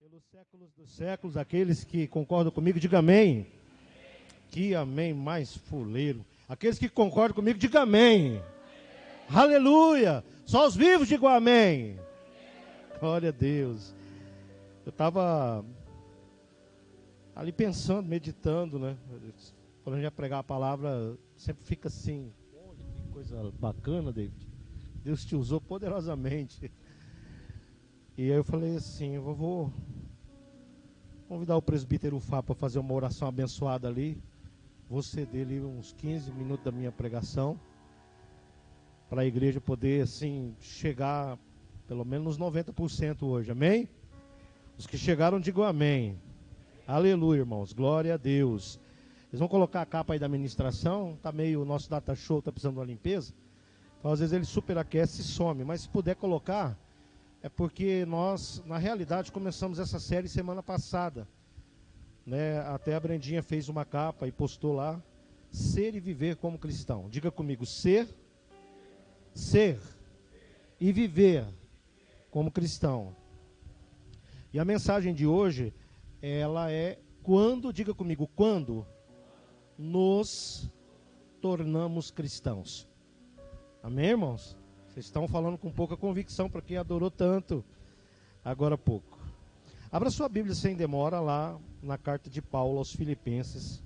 Pelos séculos dos séculos, aqueles que concordam comigo, diga amém. Que amém mais fuleiro. Aqueles que concordam comigo, diga amém. Aleluia. Só os vivos digam amém. Glória a Deus. Eu estava ali pensando, meditando, né? Quando a gente vai pregar a palavra, sempre fica assim. Olha que coisa bacana, David. Deus te usou poderosamente. E aí eu falei assim, eu vou convidar o presbítero Fá para fazer uma oração abençoada ali. Vou ceder ali uns 15 minutos da minha pregação, para a igreja poder assim chegar pelo menos nos 90% hoje, amém? Os que chegaram digam amém. Aleluia, irmãos, glória a Deus. Eles vão colocar a capa aí da ministração, tá meio, o nosso data show tá precisando de uma limpeza, então às vezes ele superaquece e some, mas se puder colocar, é porque nós, na realidade, começamos essa série semana passada, né? Até a Brendinha fez uma capa e postou lá, ser e viver como cristão. Diga comigo, ser e viver como cristão. E a mensagem de hoje, ela é quando, diga comigo, quando nos tornamos cristãos. Amém, irmãos? Vocês estão falando com pouca convicção para quem adorou tanto agora há pouco. Abra sua Bíblia sem demora lá na carta de Paulo aos Filipenses.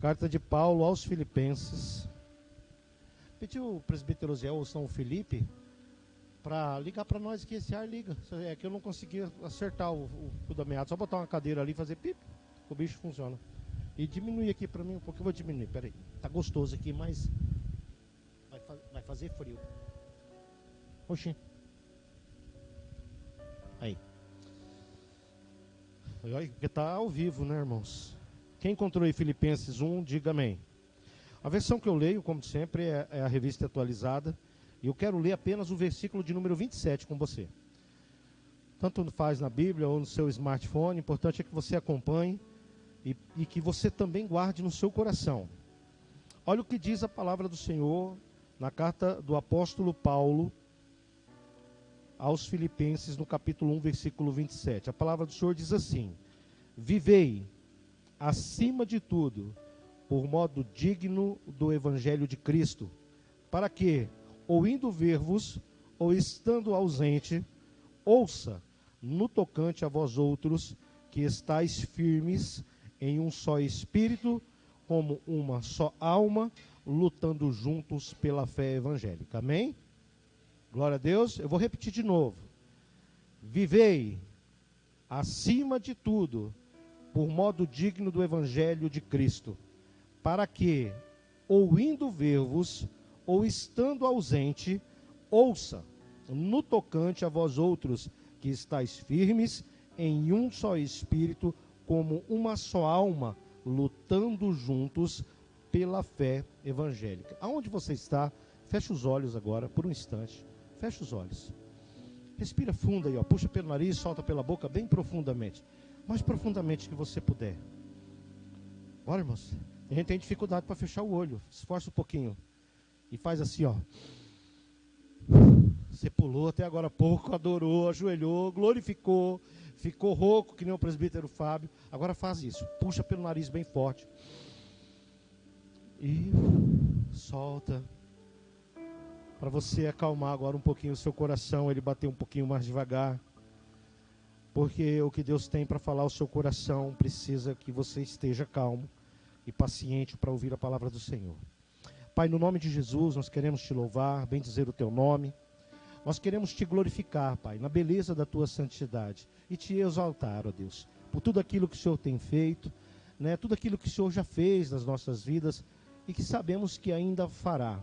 Carta de Paulo aos Filipenses. Pediu o presbítero Zé ou São Felipe para ligar para nós que esse ar liga. É que eu não conseguia acertar o fio da meada. Só botar uma cadeira ali e fazer pip, o bicho funciona. E diminuir aqui para mim um pouco, eu vou diminuir. Peraí, tá gostoso aqui, mas vai fazer frio. Oxi. Aí. Olha, porque tá ao vivo, né, irmãos? Quem encontrou aí Filipenses 1, diga amém. A versão que eu leio, como sempre, é a revista atualizada. E eu quero ler apenas o versículo de número 27 com você. Tanto faz na Bíblia ou no seu smartphone. O importante é que você acompanhe e que você também guarde no seu coração. Olha o que diz a palavra do Senhor na carta do apóstolo Paulo aos Filipenses, no capítulo 1, versículo 27. A palavra do Senhor diz assim: vivei, acima de tudo, por modo digno do evangelho de Cristo, para que, ou indo ver-vos, ou estando ausente, ouça, no tocante a vós outros, que estáis firmes em um só espírito, como uma só alma, lutando juntos pela fé evangélica. Amém? Glória a Deus. Eu vou repetir de novo. Vivei, acima de tudo, por modo digno do evangelho de Cristo, para que, ou indo ver-vos, ou estando ausente, ouça, no tocante a vós outros, que estáis firmes em um só espírito, como uma só alma, lutando juntos pela fé evangélica. Aonde você está, fecha os olhos agora, por um instante. Fecha os olhos. Respira fundo aí, ó. Puxa pelo nariz, solta pela boca bem profundamente. Mais profundamente que você puder. Bora, irmãos. A gente tem dificuldade para fechar o olho. Esforça um pouquinho. E faz assim, ó. Você pulou até agora há pouco, adorou, ajoelhou, glorificou, ficou rouco que nem o presbítero Fábio. Agora faz isso. Puxa pelo nariz bem forte. E solta. Para você acalmar agora um pouquinho o seu coração, ele bater um pouquinho mais devagar. Porque o que Deus tem para falar ao seu coração precisa que você esteja calmo e paciente para ouvir a palavra do Senhor. Pai, no nome de Jesus, nós queremos te louvar, bendizer o teu nome. Nós queremos te glorificar, Pai, na beleza da tua santidade e te exaltar, ó Deus, por tudo aquilo que o Senhor tem feito, né? Tudo aquilo que o Senhor já fez nas nossas vidas e que sabemos que ainda fará.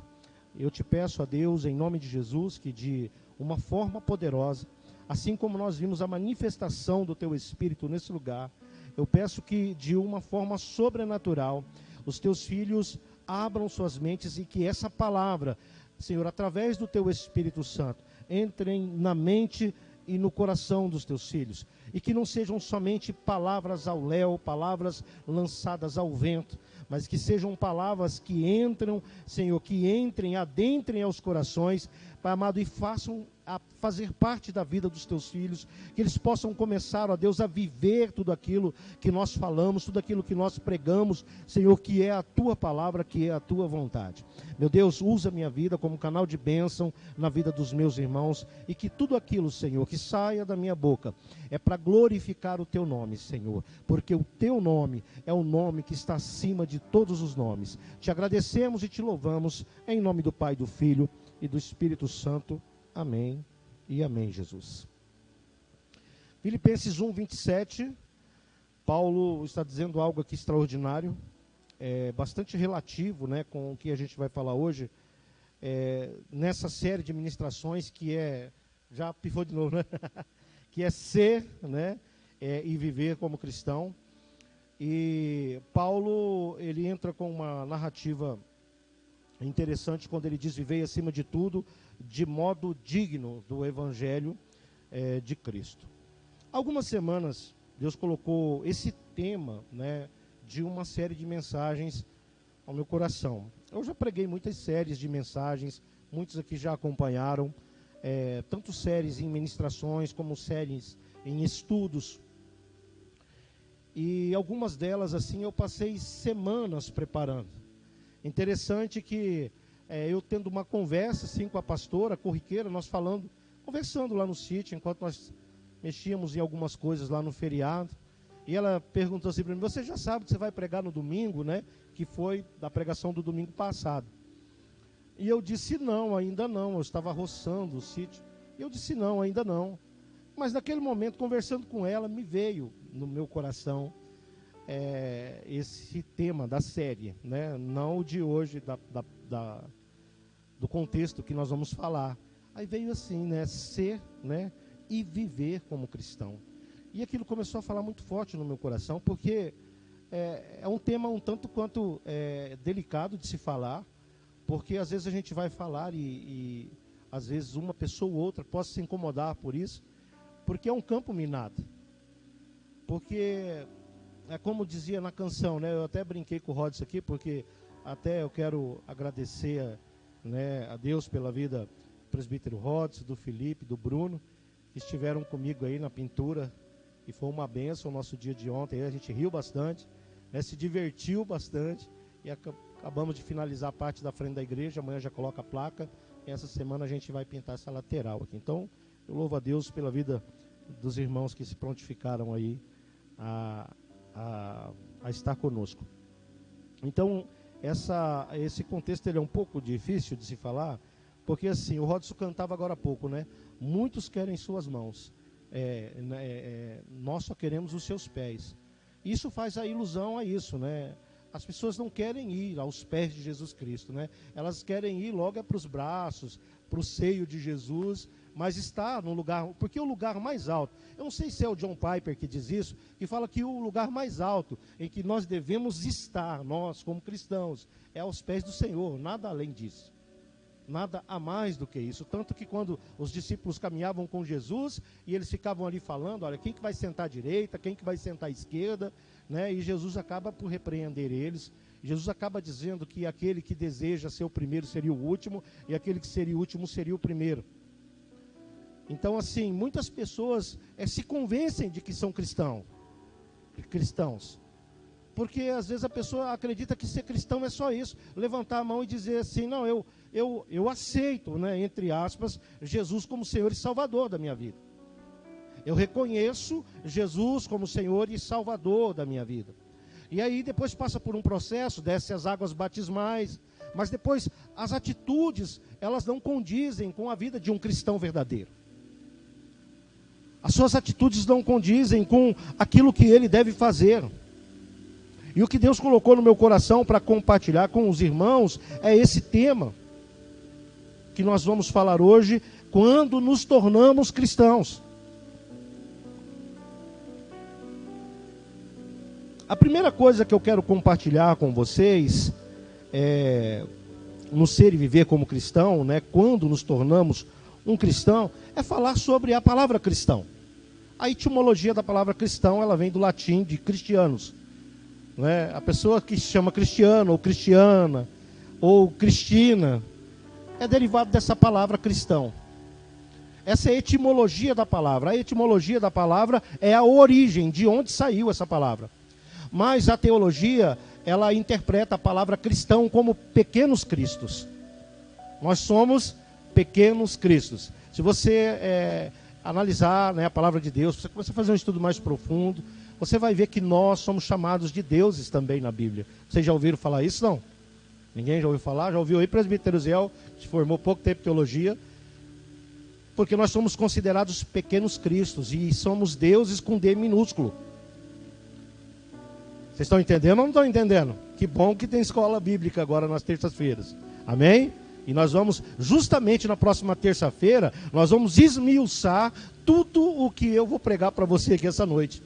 Eu te peço a Deus, em nome de Jesus, que de uma forma poderosa, assim como nós vimos a manifestação do teu Espírito nesse lugar, eu peço que de uma forma sobrenatural, os teus filhos abram suas mentes e que essa palavra, Senhor, através do teu Espírito Santo, entre na mente e no coração dos teus filhos, e que não sejam somente palavras ao léu, palavras lançadas ao vento, mas que sejam palavras que entram, Senhor, que entrem, adentrem aos corações, Pai amado, e façam a fazer parte da vida dos teus filhos, que eles possam começar, ó Deus, a viver tudo aquilo que nós falamos, tudo aquilo que nós pregamos, Senhor, que é a tua palavra, que é a tua vontade. Meu Deus, usa a minha vida como canal de bênção na vida dos meus irmãos, e que tudo aquilo, Senhor, que saia da minha boca, é para glorificar o teu nome, Senhor, porque o teu nome é o nome que está acima de todos os nomes. Te agradecemos e te louvamos, em nome do Pai, do Filho e do Espírito Santo. Amém e amém, Jesus. Filipenses 1, 27, Paulo está dizendo algo aqui extraordinário, bastante relativo, né, com o que a gente vai falar hoje, nessa série de ministrações que já pifou de novo, né? Que é ser, né, e viver como cristão. E Paulo, ele entra com uma narrativa interessante quando ele diz: vivei acima de tudo de modo digno do Evangelho de Cristo. Algumas semanas Deus colocou esse tema, né, de uma série de mensagens ao meu coração. Eu já preguei muitas séries de mensagens, muitos aqui já acompanharam, tanto séries em ministrações como séries em estudos. E algumas delas, assim, eu passei semanas preparando. Interessante que eu tendo uma conversa assim com a pastora corriqueira, nós conversando lá no sítio, enquanto nós mexíamos em algumas coisas lá no feriado, e ela perguntou assim para mim: você já sabe que você vai pregar no domingo, né? Que foi da pregação do domingo passado. E eu disse: não, ainda não, eu estava roçando o sítio. E eu disse: não, ainda não. Mas naquele momento, conversando com ela, me veio no meu coração esse tema da série, né? Não o de hoje, do contexto que nós vamos falar. Aí veio assim, né? Ser, né? E viver como cristão. E aquilo começou a falar muito forte no meu coração, porque é um tema um tanto quanto delicado de se falar, porque às vezes a gente vai falar e às vezes uma pessoa ou outra possa se incomodar por isso, porque é um campo minado. Porque é como dizia na canção, né? Eu até brinquei com o Rods aqui, porque até eu quero agradecer a Deus pela vida do presbítero Rods, do Felipe, do Bruno, que estiveram comigo aí na pintura, e foi uma bênção o nosso dia de ontem. Aí a gente riu bastante, né? Se divertiu bastante, e acabamos de finalizar a parte da frente da igreja. Amanhã já coloca a placa, e essa semana a gente vai pintar essa lateral aqui. Então, eu louvo a Deus pela vida dos irmãos que se prontificaram aí a estar conosco. Então, esse contexto ele é um pouco difícil de se falar, porque assim, o Rodson cantava agora há pouco, né? Muitos querem suas mãos, nós só queremos os seus pés. Isso faz a ilusão a isso, né? As pessoas não querem ir aos pés de Jesus Cristo, né? Elas querem ir logo para os braços, para o seio de Jesus, mas está no lugar, porque o lugar mais alto, eu não sei se é o John Piper que diz isso, que fala que o lugar mais alto em que nós devemos estar, nós como cristãos, é aos pés do Senhor, nada além disso, nada a mais do que isso. Tanto que quando os discípulos caminhavam com Jesus, e eles ficavam ali falando: olha, quem que vai sentar à direita, quem que vai sentar à esquerda, né? E Jesus acaba por repreender eles. Jesus acaba dizendo que aquele que deseja ser o primeiro seria o último, e aquele que seria o último seria o primeiro. Então, assim, muitas pessoas se convencem de que são cristãos, porque às vezes a pessoa acredita que ser cristão é só isso, levantar a mão e dizer assim: não, eu aceito, né, entre aspas, Jesus como Senhor e Salvador da minha vida. Eu reconheço Jesus como Senhor e Salvador da minha vida. E aí depois passa por um processo, desce as águas batismais, mas depois as atitudes, elas não condizem com a vida de um cristão verdadeiro. As suas atitudes não condizem com aquilo que ele deve fazer. E o que Deus colocou no meu coração para compartilhar com os irmãos é esse tema que nós vamos falar hoje: quando nos tornamos cristãos. A primeira coisa que eu quero compartilhar com vocês no ser e viver como cristão, né, quando nos tornamos um cristão, é falar sobre a palavra cristão. A etimologia da palavra cristão, ela vem do latim de cristianos. Né? A pessoa que se chama cristiano, ou cristiana, ou cristina, é derivado dessa palavra cristão. Essa é a etimologia da palavra. A etimologia da palavra é a origem, de onde saiu essa palavra. Mas a teologia, ela interpreta a palavra cristão como pequenos cristos. Nós somos pequenos cristos. Se você analisar, né, a palavra de Deus, se você começar a fazer um estudo mais profundo, você vai ver que nós somos chamados de deuses também na Bíblia. Vocês já ouviram falar isso, não? Ninguém já ouviu falar? Já ouviu aí? Presbítero Ziel, se formou pouco tempo em teologia. Porque nós somos considerados pequenos cristos e somos deuses com D minúsculo. Vocês estão entendendo ou não estão entendendo? Que bom que tem escola bíblica agora nas terças-feiras. Amém? E nós vamos, justamente na próxima terça-feira, nós vamos esmiuçar tudo o que eu vou pregar para você aqui essa noite.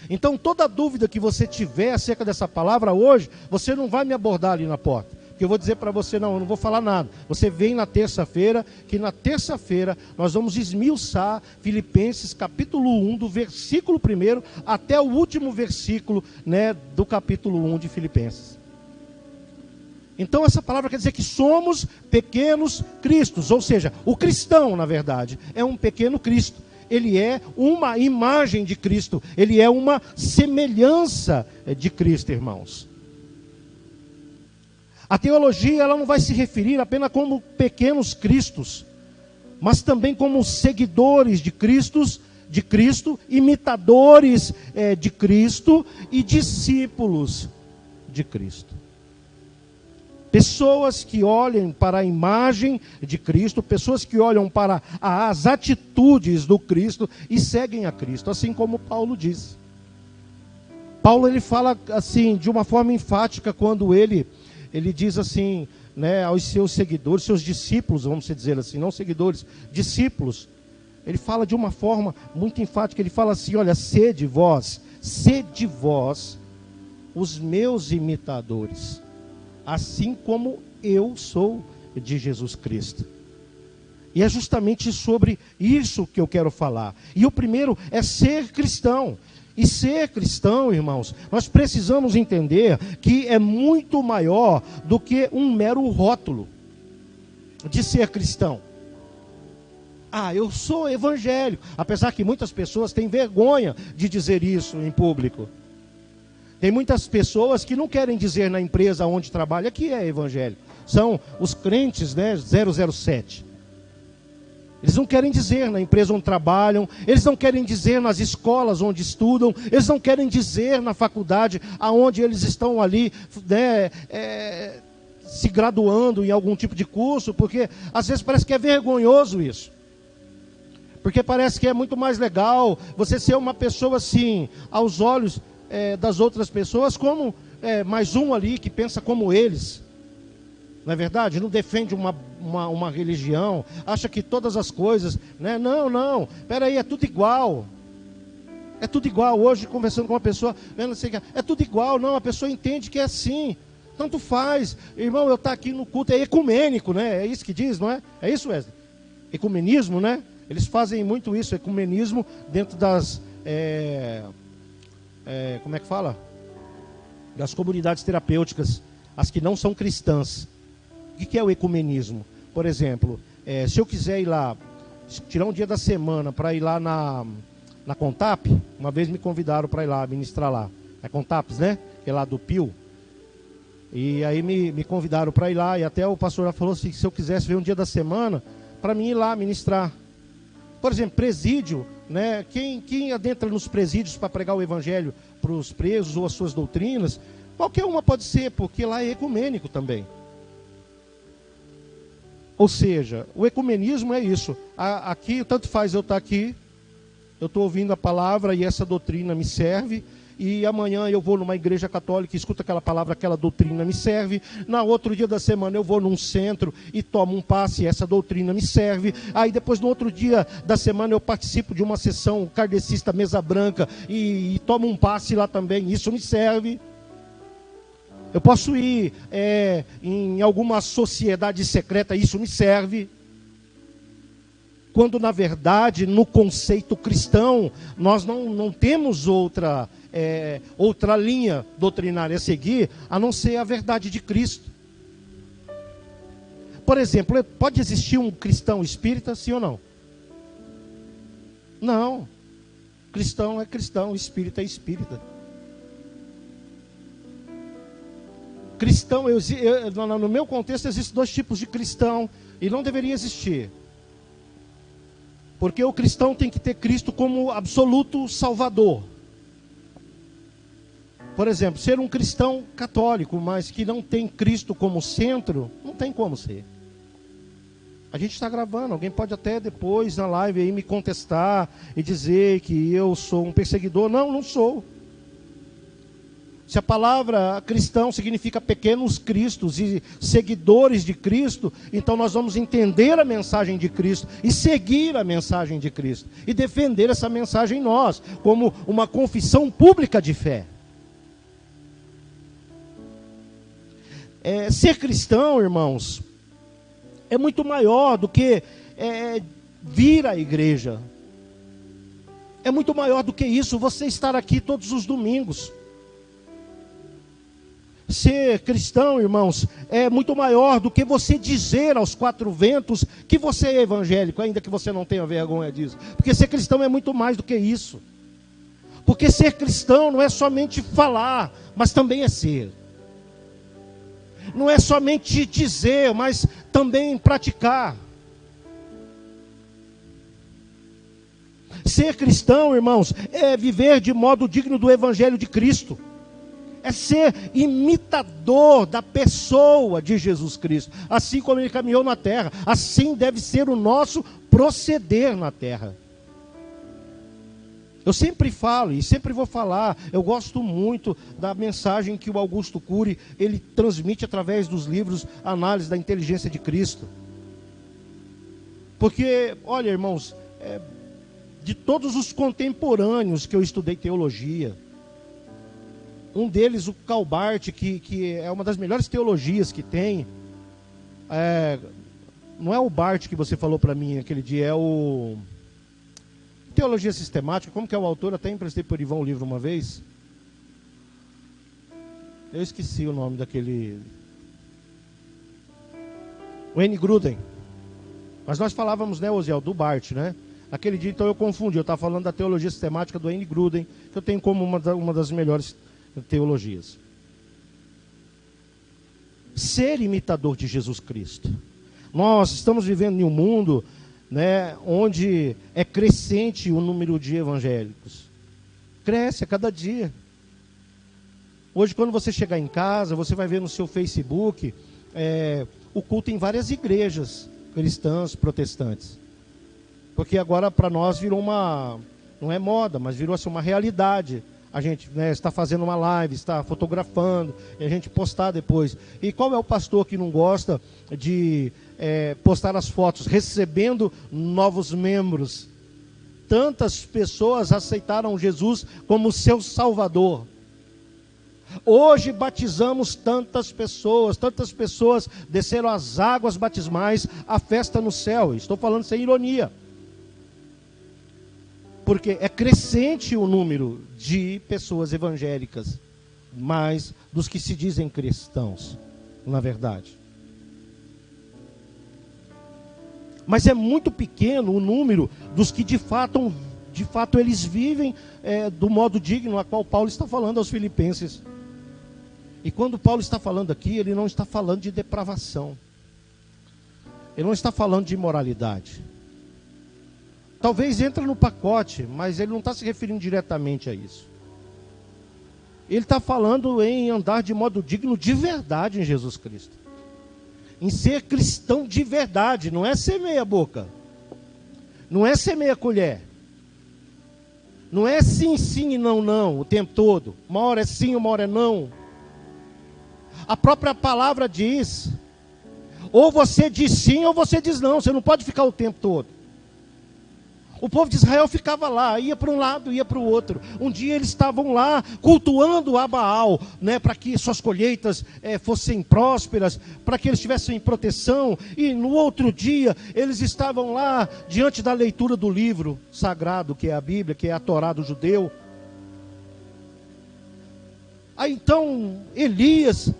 Então, toda dúvida que você tiver acerca dessa palavra hoje, você não vai me abordar ali na porta. Porque eu vou dizer para você, não, eu não vou falar nada. Você vem na terça-feira, que na terça-feira nós vamos esmiuçar Filipenses capítulo 1, do versículo 1 até o último versículo, né, do capítulo 1 de Filipenses. Então essa palavra quer dizer que somos pequenos cristos, ou seja, o cristão, na verdade, é um pequeno Cristo. Ele é uma imagem de Cristo, ele é uma semelhança de Cristo, irmãos. A teologia, ela não vai se referir apenas como pequenos cristos, mas também como seguidores de Cristo, imitadores de Cristo e discípulos de Cristo. Pessoas que olhem para a imagem de Cristo, pessoas que olham para as atitudes do Cristo e seguem a Cristo, assim como Paulo diz. Paulo, ele fala assim, de uma forma enfática, quando ele diz assim, né, aos seus seguidores, seus discípulos, vamos dizer assim, não seguidores, discípulos. Ele fala de uma forma muito enfática, ele fala assim, olha, sede vós os meus imitadores, assim como eu sou de Jesus Cristo. E é justamente sobre isso que eu quero falar. E o primeiro é ser cristão. E ser cristão, irmãos, nós precisamos entender que é muito maior do que um mero rótulo de ser cristão. Ah, eu sou evangélico. Apesar que muitas pessoas têm vergonha de dizer isso em público. Tem muitas pessoas que não querem dizer na empresa onde trabalha que é evangélico. São os crentes, né, 007. Eles não querem dizer na empresa onde trabalham, eles não querem dizer nas escolas onde estudam, eles não querem dizer na faculdade aonde eles estão ali, né, se graduando em algum tipo de curso, porque às vezes parece que é vergonhoso isso. Porque parece que é muito mais legal você ser uma pessoa assim, aos olhos das outras pessoas, como mais um ali que pensa como eles. Não é verdade? Não defende uma religião, acha que todas as coisas, né? Não, peraí, é tudo igual. É tudo igual. Hoje, conversando com uma pessoa, é tudo igual. Não, a pessoa entende que é assim. Tanto faz. Irmão, eu estou aqui no culto, é ecumênico, né? É isso que diz, não é? É isso, Wesley? Ecumenismo, né? Eles fazem muito isso, ecumenismo, dentro das... como é que fala? Das comunidades terapêuticas, as que não são cristãs. O que é o ecumenismo? Por exemplo, se eu quiser ir lá, tirar um dia da semana para ir lá na Contap, uma vez me convidaram para ir lá, ministrar lá. É Contaps, né? Que é lá do Pio. E aí me convidaram para ir lá, e até o pastor já falou assim, se eu quisesse ver um dia da semana, para mim ir lá ministrar. Por exemplo, presídio, né? Quem adentra nos presídios para pregar o evangelho para os presos ou as suas doutrinas, qualquer uma pode ser, porque lá é ecumênico também. Ou seja, o ecumenismo é isso. Aqui, tanto faz eu estar aqui, eu estou ouvindo a palavra e essa doutrina me serve, e amanhã eu vou numa igreja católica e escuto aquela palavra, aquela doutrina me serve. Na outro dia da semana eu vou num centro e tomo um passe e essa doutrina me serve. Aí depois no outro dia da semana eu participo de uma sessão kardecista mesa branca e tomo um passe lá também, isso me serve. Eu posso ir em alguma sociedade secreta, isso me serve. quando na verdade, no conceito cristão, nós não temos outra linha doutrinária a seguir, a não ser a verdade de Cristo. Por exemplo, pode existir um cristão espírita, sim ou não? Não. Cristão é cristão, espírita é espírita. Cristão, no meu contexto, existem dois tipos de cristão, e não deveria existir. Porque o cristão tem que ter Cristo como absoluto salvador. Por exemplo, ser um cristão católico, mas que não tem Cristo como centro, não tem como ser. A gente está gravando, alguém pode até depois na live aí me contestar e dizer que eu sou um perseguidor. Não, não sou. Se a palavra cristão significa pequenos cristos e seguidores de Cristo, então nós vamos entender a mensagem de Cristo e seguir a mensagem de Cristo e defender essa mensagem em nós, como uma confissão pública de fé. Ser cristão, irmãos, é muito maior do que vir à igreja. É muito maior do que isso, você estar aqui todos os domingos. Ser cristão, irmãos, é muito maior do que você dizer aos quatro ventos que você é evangélico, ainda que você não tenha vergonha disso. Porque ser cristão é muito mais do que isso. Porque ser cristão não é somente falar, mas também é ser. Não é somente dizer, mas também praticar. Ser cristão, irmãos, é viver de modo digno do evangelho de Cristo. É ser imitador da pessoa de Jesus Cristo. Assim como ele caminhou na terra, assim deve ser o nosso proceder na terra. Eu sempre falo e sempre vou falar, eu gosto muito da mensagem que o Augusto Cury, ele transmite através dos livros Análise da Inteligência de Cristo. Porque, olha, irmãos, de todos os contemporâneos que eu estudei teologia, um deles, o Karl Barth, que é uma das melhores teologias que tem, não é o Barth que você falou para mim aquele dia, é o... Teologia Sistemática, como que é o autor? Até emprestei para o Ivan o livro uma vez. Eu esqueci o nome daquele... O N. Gruden. Mas nós falávamos, né, Osiel, do Barth, né? Aquele dia, então eu confundi. Eu estava falando da Teologia Sistemática do N. Gruden, que eu tenho como uma das melhores teologias. Ser imitador de Jesus Cristo. Nós estamos vivendo em um mundo... né, onde é crescente o número de evangélicos. Cresce a cada dia. Hoje, quando você chegar em casa, você vai ver no seu Facebook o culto em várias igrejas cristãs, protestantes. Porque agora para nós virou não é moda, mas virou assim, uma realidade. A gente está fazendo uma live, está fotografando, e a gente postar depois. E qual é o pastor que não gosta de postar as fotos, recebendo novos membros? Tantas pessoas aceitaram Jesus como seu Salvador. Hoje batizamos tantas pessoas desceram as águas batismais, a festa no céu. Estou falando sem ironia. Porque é crescente o número de pessoas evangélicas, mais dos que se dizem cristãos, na verdade. Mas é muito pequeno o número dos que de fato eles vivem do modo digno a qual Paulo está falando aos filipenses. E quando Paulo está falando aqui, ele não está falando de depravação. Ele não está falando de imoralidade. Talvez entre no pacote, mas ele não está se referindo diretamente a isso. Ele está falando em andar de modo digno de verdade em Jesus Cristo. Em ser cristão de verdade, não é ser meia boca. Não é ser meia colher. Não é sim, sim e não, não, o tempo todo. Uma hora é sim, uma hora é não. A própria palavra diz, ou você diz sim ou você diz não, você não pode ficar o tempo todo. O povo de Israel ficava lá, ia para um lado, ia para o outro. Um dia eles estavam lá cultuando a Baal, né, para que suas colheitas fossem prósperas, para que eles tivessem proteção. E no outro dia eles estavam lá diante da leitura do livro sagrado, que é a Bíblia, que é a Torá do judeu. Aí então Elias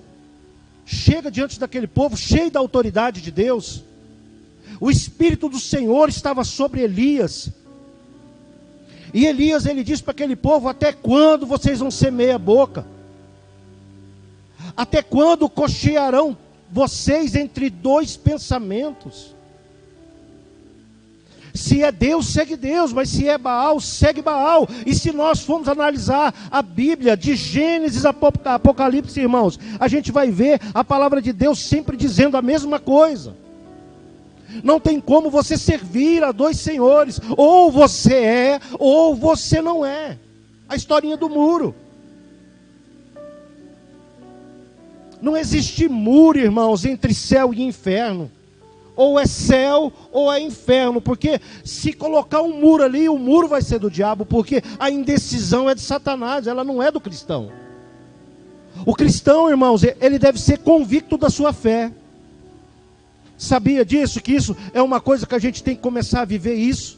chega diante daquele povo, cheio da autoridade de Deus. O Espírito do Senhor estava sobre Elias. E Elias, ele diz para aquele povo: até quando vocês vão ser meia boca? Até quando cochearão vocês entre dois pensamentos? Se é Deus, segue Deus, mas se é Baal, segue Baal. E se nós formos analisar a Bíblia, de Gênesis a Apocalipse, irmãos, a gente vai ver a palavra de Deus sempre dizendo a mesma coisa. Não tem como você servir a dois senhores, ou você é, ou você não é. A historinha do muro. Não existe muro, irmãos, entre céu e inferno. Ou é céu ou é inferno, porque se colocar um muro ali, o muro vai ser do diabo, porque a indecisão é de Satanás, ela não é do cristão. O cristão, irmãos, ele deve ser convicto da sua fé. Sabia disso? Que isso é uma coisa que a gente tem que começar a viver isso.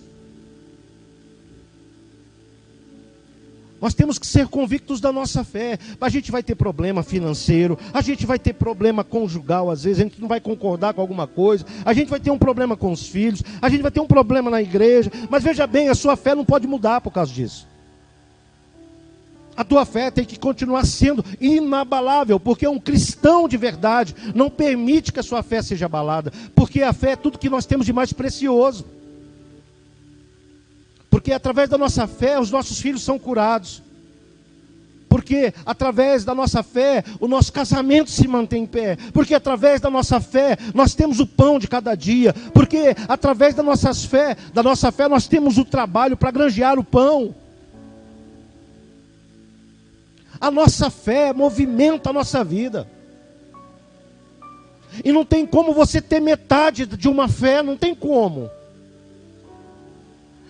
Nós temos que ser convictos da nossa fé. A gente vai ter problema financeiro, a gente vai ter problema conjugal, às vezes a gente não vai concordar com alguma coisa, a gente vai ter um problema com os filhos, a gente vai ter um problema na igreja, mas veja bem, a sua fé não pode mudar por causa disso. A tua fé tem que continuar sendo inabalável, porque um cristão de verdade não permite que a sua fé seja abalada, porque a fé é tudo que nós temos de mais precioso. Porque através da nossa fé os nossos filhos são curados. Porque através da nossa fé o nosso casamento se mantém em pé. Porque através da nossa fé nós temos o pão de cada dia. Porque através da nossa fé nós temos o trabalho para granjear o pão. A nossa fé movimenta a nossa vida. E não tem como você ter metade de uma fé, não tem como.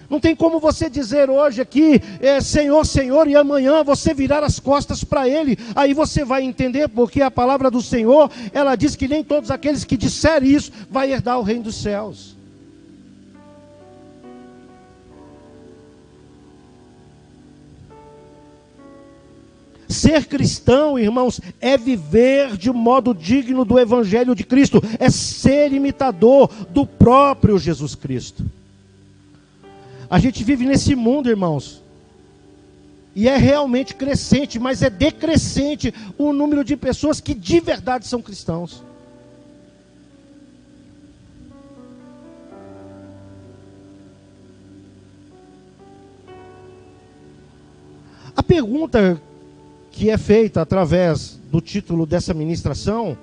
Não tem como você dizer hoje aqui, Senhor, Senhor, e amanhã você virar as costas para Ele. Aí você vai entender, porque a palavra do Senhor, ela diz que nem todos aqueles que disserem isso, vai herdar o reino dos céus. Ser cristão, irmãos, é viver de modo digno do Evangelho de Cristo, é ser imitador do próprio Jesus Cristo. A gente vive nesse mundo, irmãos, e é realmente crescente, mas é decrescente o número de pessoas que de verdade são cristãos. A pergunta que é feita através do título dessa ministração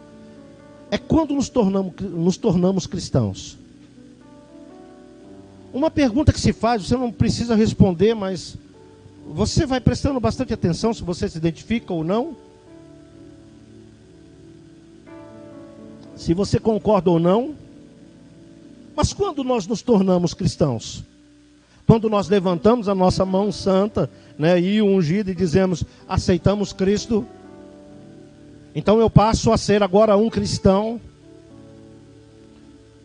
é: quando nos tornamos cristãos? Uma pergunta que se faz, você não precisa responder, mas você vai prestando bastante atenção se você se identifica ou não. Se você concorda ou não. Mas quando nós nos tornamos cristãos? Quando nós levantamos a nossa mão santa, né, e ungida, e dizemos: aceitamos Cristo, então eu passo a ser agora um cristão?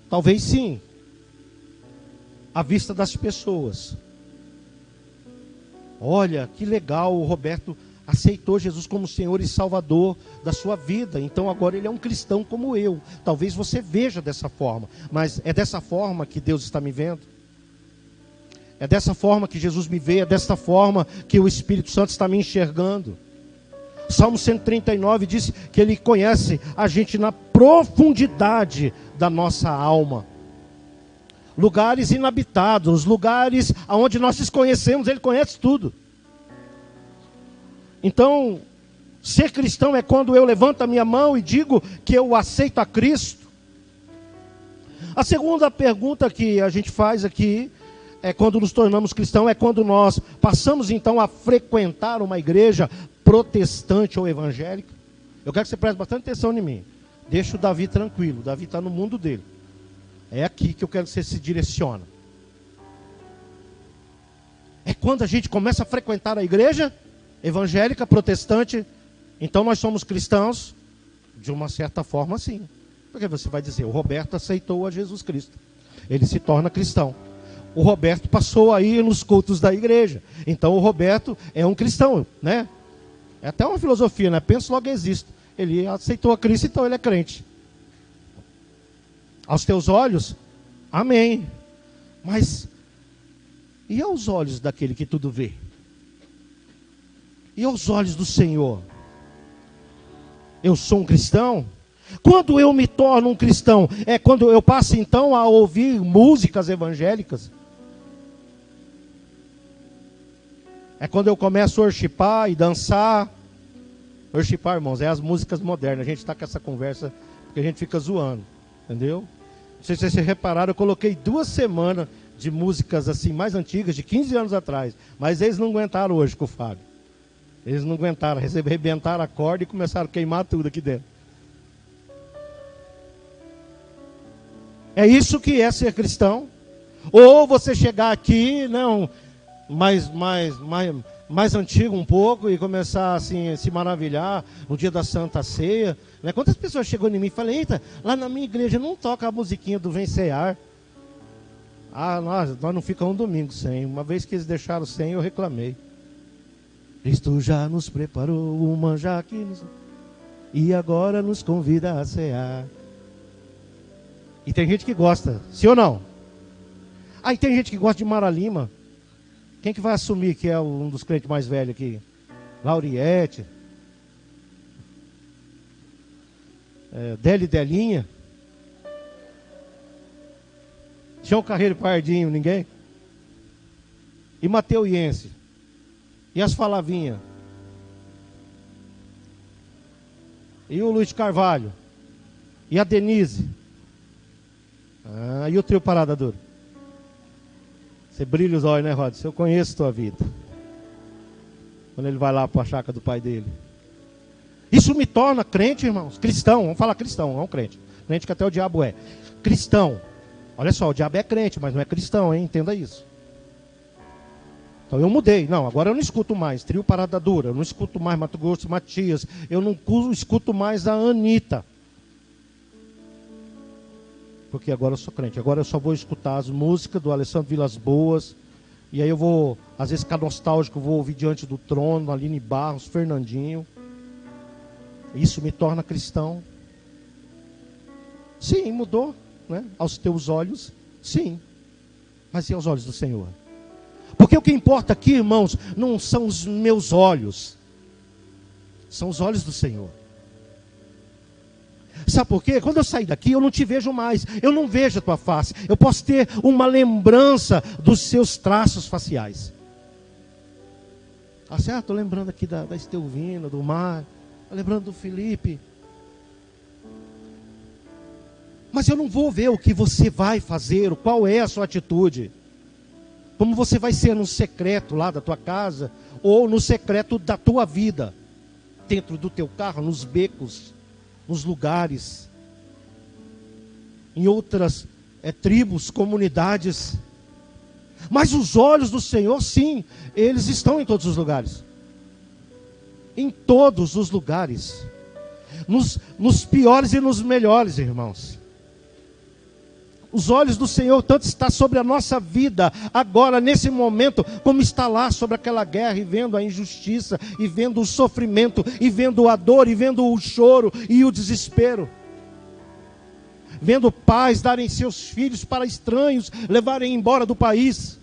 Talvez sim, à vista das pessoas. Olha, que legal, o Roberto aceitou Jesus como Senhor e Salvador da sua vida, então agora ele é um cristão como eu. Talvez você veja dessa forma, mas é dessa forma que Deus está me vendo? É dessa forma que Jesus me vê? É dessa forma que o Espírito Santo está me enxergando? Salmo 139 diz que Ele conhece a gente na profundidade da nossa alma. Lugares inabitados, lugares onde nós desconhecemos, Ele conhece tudo. Então, ser cristão é quando eu levanto a minha mão e digo que eu aceito a Cristo. A segunda pergunta que a gente faz aqui é: quando nos tornamos cristãos, é quando nós passamos então a frequentar uma igreja protestante ou evangélica. Eu quero que você preste bastante atenção em mim. Deixa o Davi tranquilo, o Davi está no mundo dele. É aqui que eu quero que você se direcione. É quando a gente começa a frequentar a igreja evangélica, protestante, então nós somos cristãos, de uma certa forma sim. Porque você vai dizer, o Roberto aceitou a Jesus Cristo. Ele se torna cristão. O Roberto passou aí nos cultos da igreja. Então o Roberto é um cristão, né? É até uma filosofia, né? Penso, logo existo. Ele aceitou a Cristo, então ele é crente. Aos teus olhos, amém. Mas, e aos olhos daquele que tudo vê? E aos olhos do Senhor? Eu sou um cristão? Quando eu me torno um cristão? É quando eu passo então a ouvir músicas evangélicas? É quando eu começo a worshipar e dançar? Worshipar, irmãos, é as músicas modernas. A gente está com essa conversa porque a gente fica zoando, entendeu? Não sei se vocês repararam, eu coloquei 2 semanas de músicas assim mais antigas, de 15 anos atrás. Mas eles não aguentaram hoje com o Fábio. Eles não aguentaram, arrebentaram a corda e começaram a queimar tudo aqui dentro. É isso que é ser cristão. Ou você chegar aqui, não, mais antigo um pouco, e começar assim, a se maravilhar no dia da Santa Ceia. Né? Quantas pessoas chegou em mim e falaram, eita, lá na minha igreja não toca a musiquinha do Vem Cear. Ah, nós não ficamos um domingo sem. Uma vez que eles deixaram sem, eu reclamei. Cristo já nos preparou o manjar que nos... e agora nos convida a cear. E tem gente que gosta, sim ou não? Aí tem gente que gosta de Mara Lima. Quem que vai assumir que é um dos crentes mais velhos aqui? Lauriette. Delinha. João Carreiro Pardinho, ninguém? E Mateuiense. E as Falavinha. E o Luiz Carvalho. E a Denise. E o trio Parada Dura. Você brilha os olhos, né, Rod? Eu conheço tua vida. Quando ele vai lá para a chácara do pai dele. Isso me torna crente, irmãos. Cristão, vamos falar cristão, não crente. Crente que até o diabo é. Cristão. Olha só, o diabo é crente, mas não é cristão, hein? Entenda isso. Então eu mudei. Não, agora eu não escuto mais trio Parada Dura. Eu não escuto mais Mato Grosso e Matias. Eu não escuto mais a Anitta. Porque agora eu sou crente. Agora eu só vou escutar as músicas do Alessandro Vilas Boas. E aí eu vou, às vezes, ficar nostálgico. Eu vou ouvir Diante do Trono, Aline Barros, Fernandinho. Isso me torna cristão. Sim, mudou, né? Aos teus olhos, sim. Mas e aos olhos do Senhor? Porque o que importa aqui, irmãos, não são os meus olhos. São os olhos do Senhor. Sabe por quê? Quando eu sair daqui, eu não te vejo mais. Eu não vejo a tua face. Eu posso ter uma lembrança dos seus traços faciais. Ah, certo? Estou lembrando aqui da Estelvina, do Mar. Estou lembrando do Felipe. Mas eu não vou ver o que você vai fazer, qual é a sua atitude. Como você vai ser no secreto lá da tua casa, ou no secreto da tua vida. Dentro do teu carro, nos becos, nos lugares, em outras tribos, comunidades. Mas os olhos do Senhor, sim, eles estão em todos os lugares. Em todos os lugares. Nos piores e nos melhores, irmãos. Os olhos do Senhor tanto está sobre a nossa vida, agora, nesse momento, como está lá sobre aquela guerra, e vendo a injustiça, e vendo o sofrimento, e vendo a dor, e vendo o choro e o desespero. Vendo pais darem seus filhos para estranhos, levarem embora do país.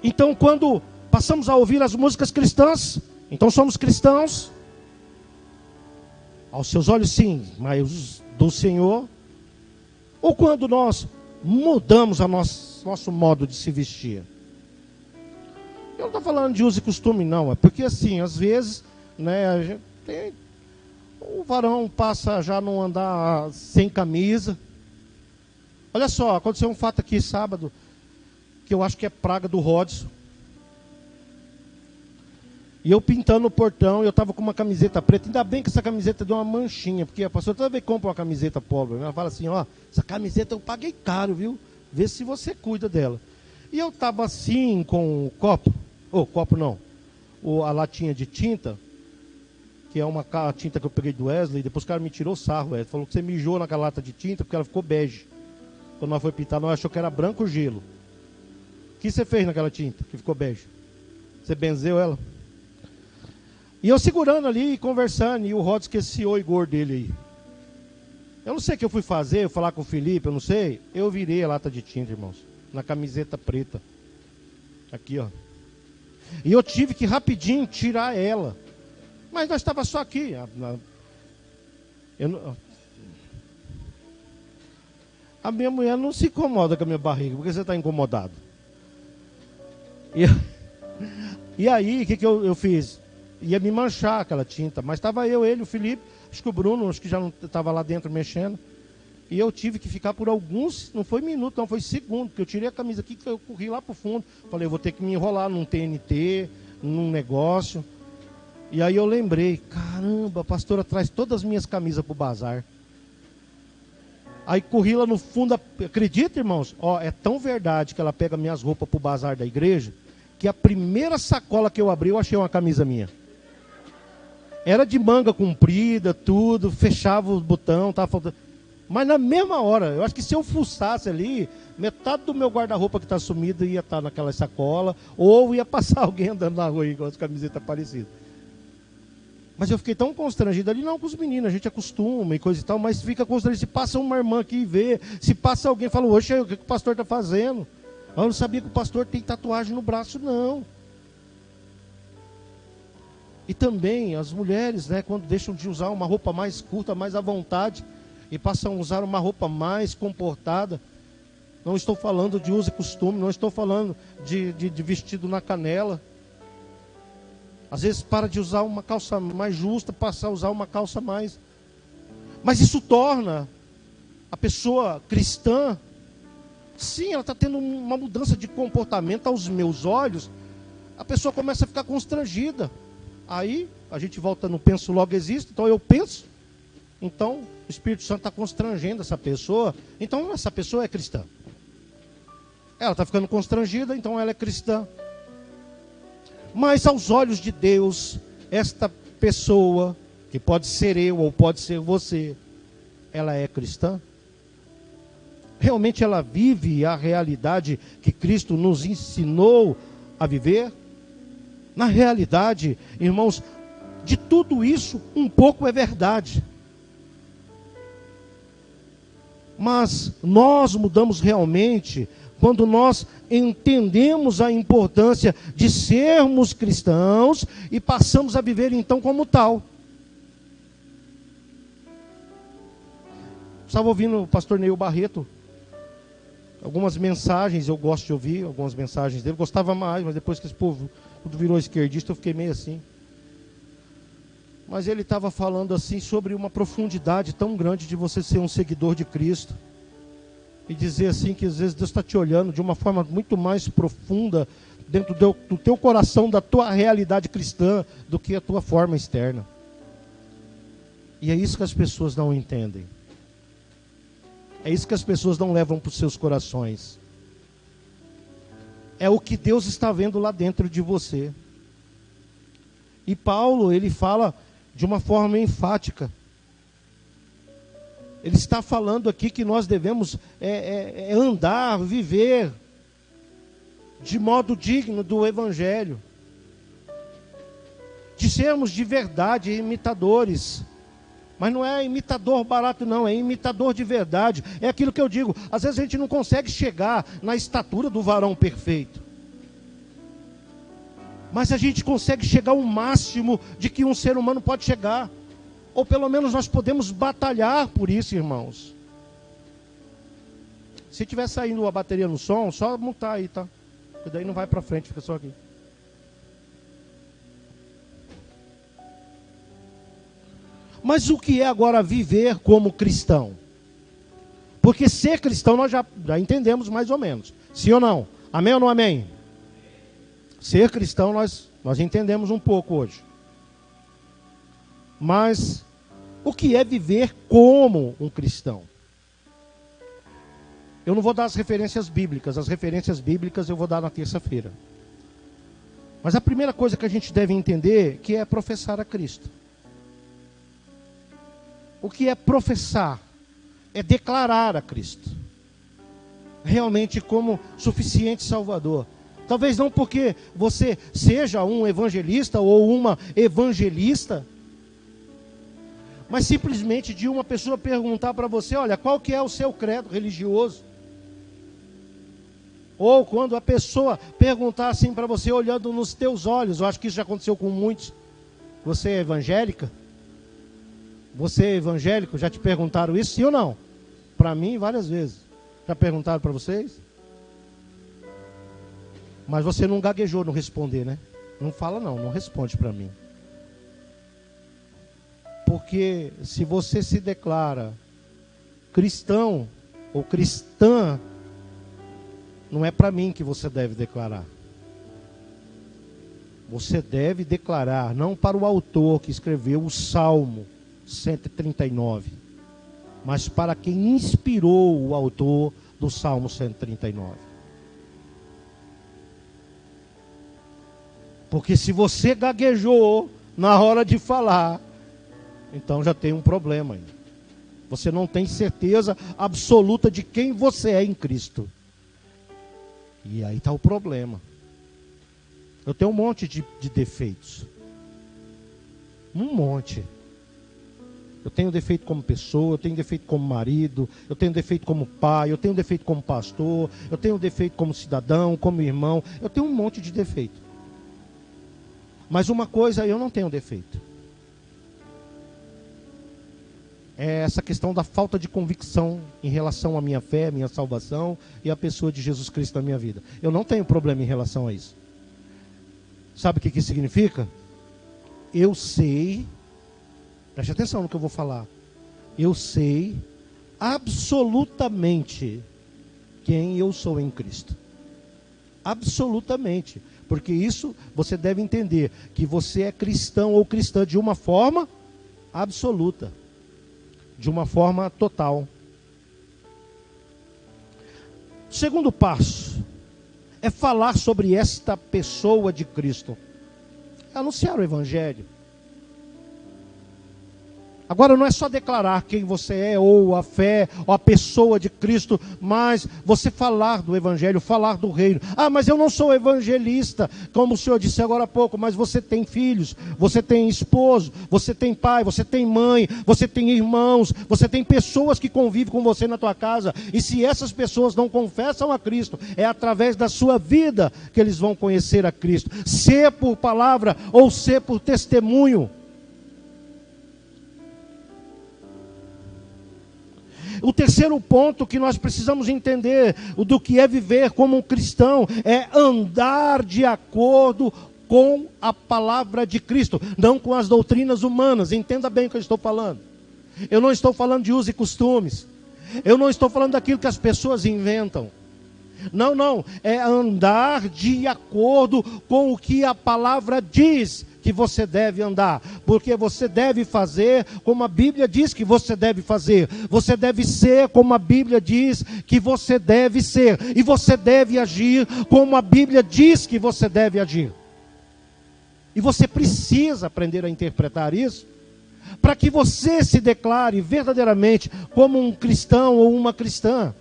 Então, quando passamos a ouvir as músicas cristãs, então somos cristãos. Aos seus olhos, sim, mas do Senhor. Ou quando nós mudamos nosso modo de se vestir. Eu não estou falando de uso e costume, não. É porque, assim, às vezes, né, a gente o varão passa já a não andar sem camisa. Olha só, aconteceu um fato aqui sábado, que eu acho que é praga do Rodson. E eu pintando o portão, eu estava com uma camiseta preta. Ainda bem que essa camiseta deu uma manchinha, porque a pastora toda vez que compra uma camiseta pobre, ela fala assim, ó, essa camiseta eu paguei caro, viu? Vê se você cuida dela. E eu estava assim com o copo, copo não, a latinha de tinta, que é uma tinta que eu peguei do Wesley, depois o cara me tirou o sarro, Wesley, falou que você mijou naquela lata de tinta porque ela ficou bege. Quando nós foi pintar, nós achou que era branco ou gelo. O que você fez naquela tinta que ficou bege? Você benzeu ela? E eu segurando ali, conversando, e o Rod esqueceu o Igor dele aí. Eu não sei o que eu fui fazer, falar com o Felipe, eu não sei. Eu virei a lata de tinta, irmãos, na camiseta preta. Aqui, ó. E eu tive que rapidinho tirar ela. Mas nós estávamos só aqui. A minha mulher não se incomoda com a minha barriga, porque você está incomodado. E aí, o que eu fiz? Ia me manchar aquela tinta, mas estava eu, ele, o Felipe, acho que o Bruno, acho que já não estava lá dentro mexendo. E eu tive que ficar por alguns, não foi minuto, não, foi segundo, porque eu tirei a camisa aqui, que eu corri lá para o fundo. Falei, eu vou ter que me enrolar num TNT, num negócio. E aí eu lembrei, caramba, a pastora traz todas as minhas camisas para o bazar. Aí corri lá no fundo, acredita, irmãos? Ó, é tão verdade que ela pega minhas roupas para o bazar da igreja, que a primeira sacola que eu abri, eu achei uma camisa minha. Era de manga comprida, tudo, fechava o botão, tava faltando. Mas na mesma hora, eu acho que se eu fuçasse ali, metade do meu guarda-roupa que está sumido ia estar naquela sacola, ou ia passar alguém andando na rua aí com as camisetas parecidas. Mas eu fiquei tão constrangido ali, não com os meninos, a gente acostuma e coisa e tal, mas fica constrangido. Se passa uma irmã aqui e vê, se passa alguém e fala, oxe, o que o pastor está fazendo? Eu não sabia que o pastor tem tatuagem no braço, não. E também as mulheres, né, quando deixam de usar uma roupa mais curta, mais à vontade, e passam a usar uma roupa mais comportada. Não estou falando de uso e costume, não estou falando de vestido na canela. Às vezes para de usar uma calça mais justa, passa a usar uma calça mais. Mas isso torna a pessoa cristã, sim, ela está tendo uma mudança de comportamento aos meus olhos. A pessoa começa a ficar constrangida. Aí a gente volta no penso logo existe, então eu penso. Então o Espírito Santo está constrangendo essa pessoa. Então essa pessoa é cristã. Ela está ficando constrangida, então ela é cristã. Mas aos olhos de Deus, esta pessoa, que pode ser eu ou pode ser você, ela é cristã? Realmente ela vive a realidade que Cristo nos ensinou a viver? Na realidade, irmãos, de tudo isso, um pouco é verdade. Mas nós mudamos realmente quando nós entendemos a importância de sermos cristãos e passamos a viver então como tal. Estava ouvindo o pastor Neil Barreto, algumas mensagens, eu gosto de ouvir algumas mensagens dele, gostava mais, mas depois que esse povo tudo virou esquerdista, eu fiquei meio assim. Mas ele estava falando assim sobre uma profundidade tão grande de você ser um seguidor de Cristo. E dizer assim que às vezes Deus está te olhando de uma forma muito mais profunda dentro do teu coração, da tua realidade cristã, do que a tua forma externa. E é isso que as pessoas não entendem. É isso que as pessoas não levam para os seus corações. É o que Deus está vendo lá dentro de você. E Paulo, ele fala de uma forma enfática. Ele está falando aqui que nós devemos andar, viver de modo digno do Evangelho. De sermos de verdade imitadores. Mas não é imitador barato não, é imitador de verdade. É aquilo que eu digo, às vezes a gente não consegue chegar na estatura do varão perfeito. Mas a gente consegue chegar ao máximo de que um ser humano pode chegar. Ou pelo menos nós podemos batalhar por isso, irmãos. Se tiver saindo a bateria no som, só mutar aí, tá? Porque daí não vai para frente, fica só aqui. Mas o que é agora viver como cristão? Porque ser cristão nós já entendemos mais ou menos. Sim ou não? Amém ou não amém? Ser cristão nós Nós entendemos um pouco hoje. Mas o que é viver como um cristão? Eu não vou dar as referências bíblicas eu vou dar na terça-feira. Mas a primeira coisa que a gente deve entender que é professar a Cristo. O que é professar? É declarar a Cristo realmente como suficiente Salvador. Talvez não porque você seja um evangelista ou uma evangelista, mas simplesmente de uma pessoa perguntar para você, olha, qual que é o seu credo religioso? Ou quando a pessoa perguntar assim para você, olhando nos teus olhos, eu acho que isso já aconteceu com muitos. Você é evangélica? Você é evangélico? Já te perguntaram isso, sim ou não? Para mim, várias vezes. Já perguntaram para vocês? Mas você não gaguejou no responder, né? Não fala não responde para mim. Porque se você se declara cristão ou cristã, não é para mim que você deve declarar. Você deve declarar, não para o autor que escreveu o Salmo 139, mas para quem inspirou o autor do Salmo 139. Porque se você gaguejou na hora de falar, então já tem um problema aí. Você não tem certeza absoluta de quem você é em Cristo. E aí está o problema. Eu tenho um monte de defeitos. Um monte. Eu tenho defeito como pessoa, eu tenho defeito como marido, eu tenho defeito como pai, eu tenho defeito como pastor, eu tenho defeito como cidadão, como irmão. Eu tenho um monte de defeito. Mas uma coisa eu não tenho defeito. É essa questão da falta de convicção em relação à minha fé, minha salvação e à pessoa de Jesus Cristo na minha vida. Eu não tenho problema em relação a isso. Sabe o que isso significa? Eu sei, preste atenção no que eu vou falar. Eu sei absolutamente quem eu sou em Cristo. Absolutamente. Porque isso você deve entender, que você é cristão ou cristã de uma forma absoluta. De uma forma total. O segundo passo é falar sobre esta pessoa de Cristo. É anunciar o Evangelho. Agora não é só declarar quem você é, ou a fé, ou a pessoa de Cristo, mas você falar do Evangelho, falar do reino. Ah, mas eu não sou evangelista, como o senhor disse agora há pouco, mas você tem filhos, você tem esposo, você tem pai, você tem mãe, você tem irmãos, você tem pessoas que convivem com você na tua casa, e se essas pessoas não confessam a Cristo, é através da sua vida que eles vão conhecer a Cristo, ser por palavra ou ser por testemunho. O terceiro ponto que nós precisamos entender do que é viver como um cristão é andar de acordo com a palavra de Cristo, não com as doutrinas humanas. Entenda bem o que eu estou falando. Eu não estou falando de usos e costumes. Eu não estou falando daquilo que as pessoas inventam. Não, é andar de acordo com o que a palavra diz que você deve andar, porque você deve fazer como a Bíblia diz que você deve fazer, você deve ser como a Bíblia diz que você deve ser, e você deve agir como a Bíblia diz que você deve agir. E você precisa aprender a interpretar isso, para que você se declare verdadeiramente como um cristão ou uma cristã.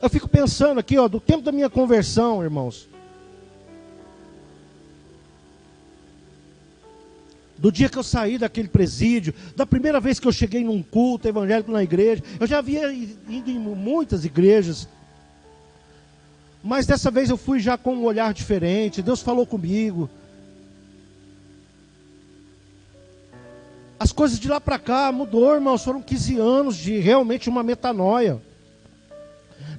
Eu fico pensando aqui, do tempo da minha conversão, irmãos, do dia que eu saí daquele presídio, da primeira vez que eu cheguei num culto evangélico na igreja, eu já havia ido em muitas igrejas, mas dessa vez eu fui já com um olhar diferente. Deus falou comigo. As coisas de lá para cá mudou, irmãos. Foram 15 anos de realmente uma metanoia.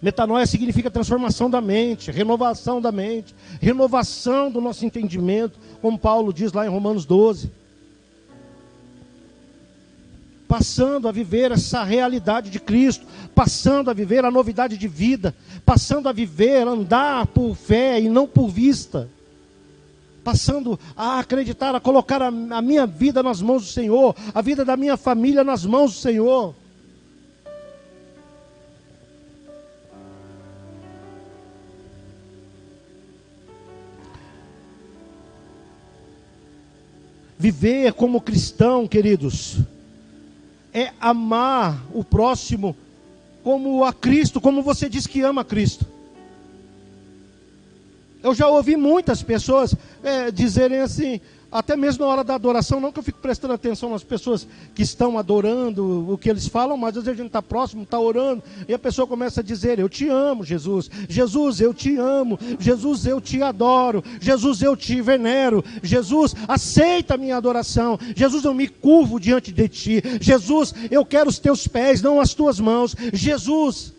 Metanoia significa transformação da mente, renovação da mente, renovação do nosso entendimento, como Paulo diz lá em Romanos 12. Passando a viver essa realidade de Cristo, passando a viver a novidade de vida, passando a viver, andar por fé e não por vista. passando a acreditar, a colocar a minha vida nas mãos do Senhor, a vida da minha família nas mãos do Senhor. Viver como cristão, queridos, é amar o próximo como a Cristo, como você diz que ama a Cristo. Eu já ouvi muitas pessoas dizerem assim, até mesmo na hora da adoração, não que eu fico prestando atenção nas pessoas que estão adorando o que eles falam, mas às vezes a gente está próximo, está orando, e a pessoa começa a dizer, eu te amo, Jesus. Jesus, eu te amo. Jesus, eu te adoro. Jesus, eu te venero. Jesus, aceita a minha adoração. Jesus, eu me curvo diante de ti. Jesus, eu quero os teus pés, não as tuas mãos. Jesus.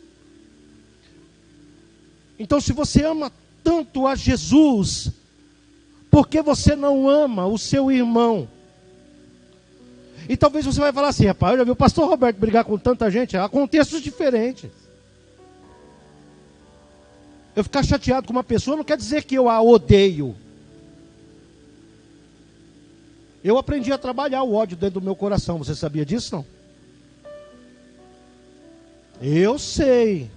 Então, se você ama tanto a Jesus, por que você não ama o seu irmão? E talvez você vai falar assim, rapaz, eu já vi o pastor Roberto brigar com tanta gente, há contextos diferentes. Eu ficar chateado com uma pessoa não quer dizer que eu a odeio. Eu aprendi a trabalhar o ódio dentro do meu coração, você sabia disso não? Eu sei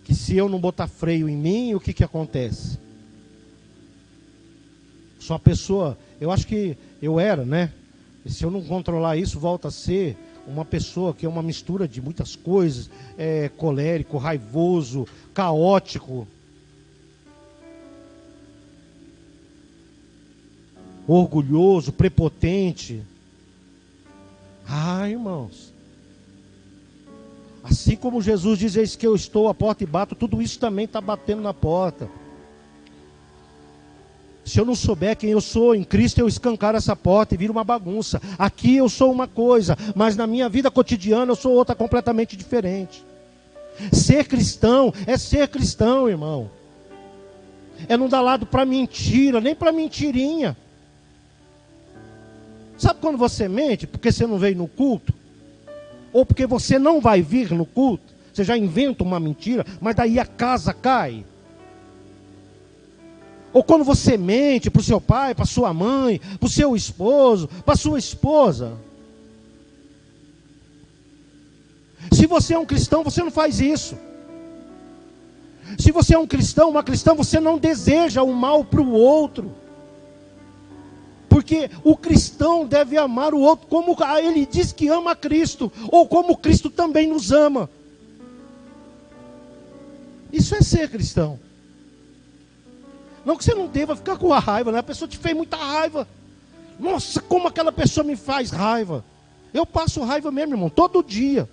que se eu não botar freio em mim, o que acontece? Sou uma pessoa, eu acho que eu era, né? E se eu não controlar isso, volta a ser uma pessoa que é uma mistura de muitas coisas, colérico, raivoso, caótico, orgulhoso, prepotente. Irmãos, assim como Jesus diz, eis que eu estou à porta e bato, tudo isso também está batendo na porta. Se eu não souber quem eu sou em Cristo, eu escancaro essa porta e vira uma bagunça. Aqui eu sou uma coisa, mas na minha vida cotidiana eu sou outra completamente diferente. Ser cristão é ser cristão, irmão. É não dar lado para mentira, nem para mentirinha. Sabe quando você mente porque você não veio no culto? Ou porque você não vai vir no culto? Você já inventa uma mentira, mas daí a casa cai. Ou quando você mente para o seu pai, para a sua mãe, para o seu esposo, para a sua esposa. Se você é um cristão, você não faz isso. Se você é um cristão, uma cristã, você não deseja o mal para o outro. Porque o cristão deve amar o outro como ele diz que ama a Cristo, ou como Cristo também nos ama. Isso é ser cristão. Não que você não deva ficar com a raiva, né? A pessoa te fez muita raiva. Nossa, como aquela pessoa me faz raiva. Eu passo raiva mesmo, irmão, todo dia.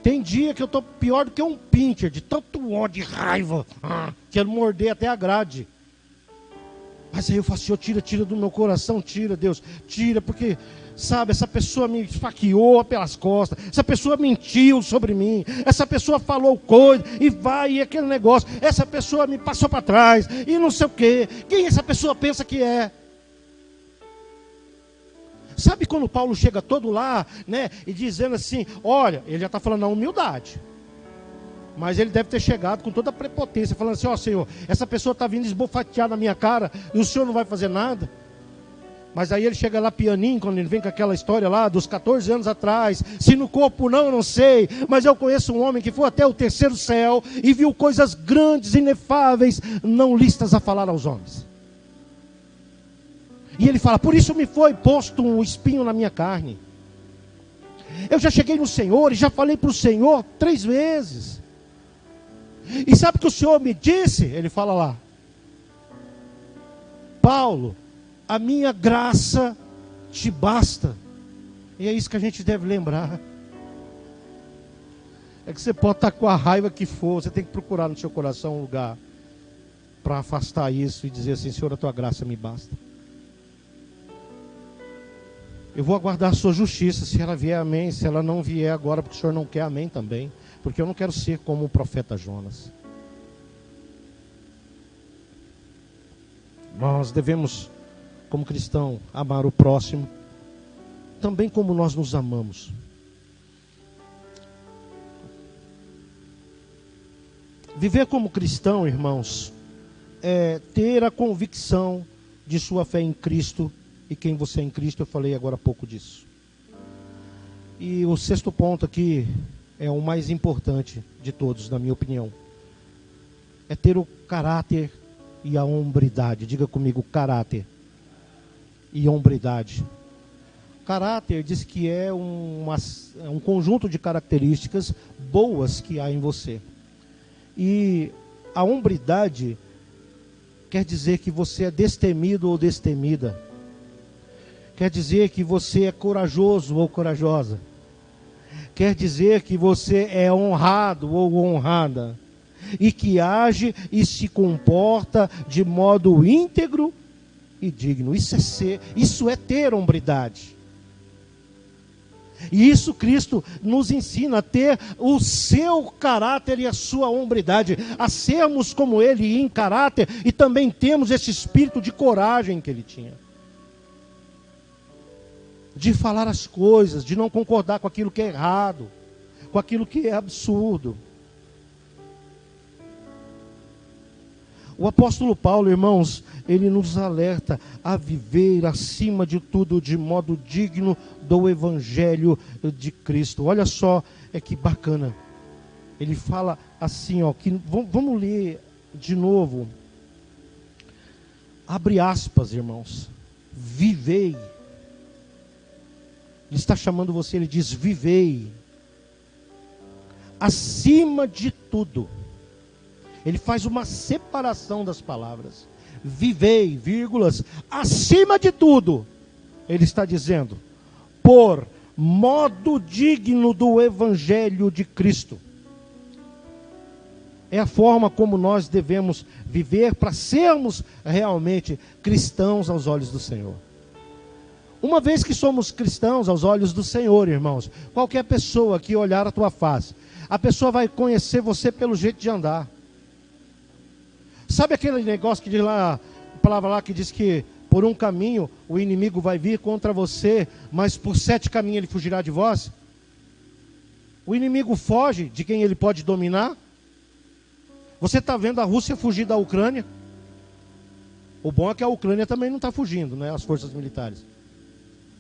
Tem dia que eu estou pior do que um pincher, de tanto ódio e raiva. Quero morder até a grade. Mas aí eu falo, Senhor, tira do meu coração, tira, Deus, tira, porque, sabe, essa pessoa me esfaqueou pelas costas, essa pessoa mentiu sobre mim, essa pessoa falou coisa, e aquele negócio, essa pessoa me passou para trás, e não sei o quê. Quem essa pessoa pensa que é? Sabe quando Paulo chega todo lá, né, e dizendo assim, olha, ele já está falando na humildade. Mas ele deve ter chegado com toda a prepotência, falando assim, Senhor, essa pessoa está vindo esbofatear na minha cara, e o Senhor não vai fazer nada. Mas aí ele chega lá pianinho, quando ele vem com aquela história lá, dos 14 anos atrás, se no corpo não, eu não sei, mas eu conheço um homem que foi até o terceiro céu, e viu coisas grandes, inefáveis, não listas a falar aos homens. E ele fala, por isso me foi posto um espinho na minha carne. Eu já cheguei no Senhor, e já falei para o Senhor 3 vezes. E sabe o que o Senhor me disse? Ele fala lá, Paulo, a minha graça te basta. E é isso que a gente deve lembrar. É que você pode estar com a raiva que for, você tem que procurar no seu coração um lugar para afastar isso e dizer assim, Senhor, a tua graça me basta. Eu vou aguardar a sua justiça, se ela vier, amém. Se ela não vier agora, porque o Senhor não quer, amém também. Porque eu não quero ser como o profeta Jonas. Nós devemos, como cristão, amar o próximo, também como nós nos amamos. Viver como cristão, irmãos, ter a convicção de sua fé em Cristo e quem você é em Cristo. Eu falei agora há pouco disso. E o sexto ponto aqui é o mais importante de todos, na minha opinião. É ter o caráter e a hombridade. Diga comigo, caráter e hombridade. Caráter diz que é um conjunto de características boas que há em você. E a hombridade quer dizer que você é destemido ou destemida. Quer dizer que você é corajoso ou corajosa. Quer dizer que você é honrado ou honrada. E que age e se comporta de modo íntegro e digno. Isso é ter hombridade. E isso Cristo nos ensina a ter o seu caráter e a sua hombridade, a sermos como Ele em caráter, e também temos esse espírito de coragem que Ele tinha. De falar as coisas, de não concordar com aquilo que é errado, com aquilo que é absurdo. O apóstolo Paulo, irmãos, ele nos alerta a viver acima de tudo de modo digno do Evangelho de Cristo. Olha só, que bacana. Ele fala assim, vamos ler de novo. Abre aspas, irmãos. Vivei. Ele está chamando você, ele diz, vivei. Acima de tudo. Ele faz uma separação das palavras. Vivei, vírgulas, acima de tudo. Ele está dizendo, por modo digno do Evangelho de Cristo. É a forma como nós devemos viver para sermos realmente cristãos aos olhos do Senhor. Uma vez que somos cristãos aos olhos do Senhor, irmãos, qualquer pessoa que olhar a tua face, a pessoa vai conhecer você pelo jeito de andar. Sabe aquele negócio que diz lá, a palavra lá que diz que por um caminho o inimigo vai vir contra você, mas por 7 caminhos ele fugirá de vós? O inimigo foge de quem ele pode dominar. Você está vendo a Rússia fugir da Ucrânia? O bom é que a Ucrânia também não está fugindo, né, as forças militares.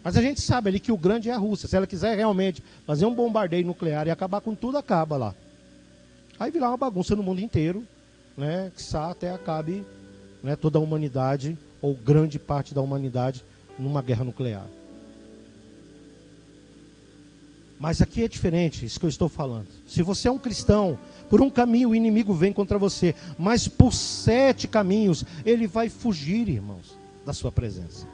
Mas a gente sabe ali que o grande é a Rússia. Se ela quiser realmente fazer um bombardeio nuclear e acabar com tudo, acaba lá. Aí virar uma bagunça no mundo inteiro, né, que até acabe, né, toda a humanidade, ou grande parte da humanidade, numa guerra nuclear. Mas aqui é diferente, isso que eu estou falando. Se você é um cristão, por um caminho o inimigo vem contra você, mas por 7 caminhos ele vai fugir, irmãos, da sua presença.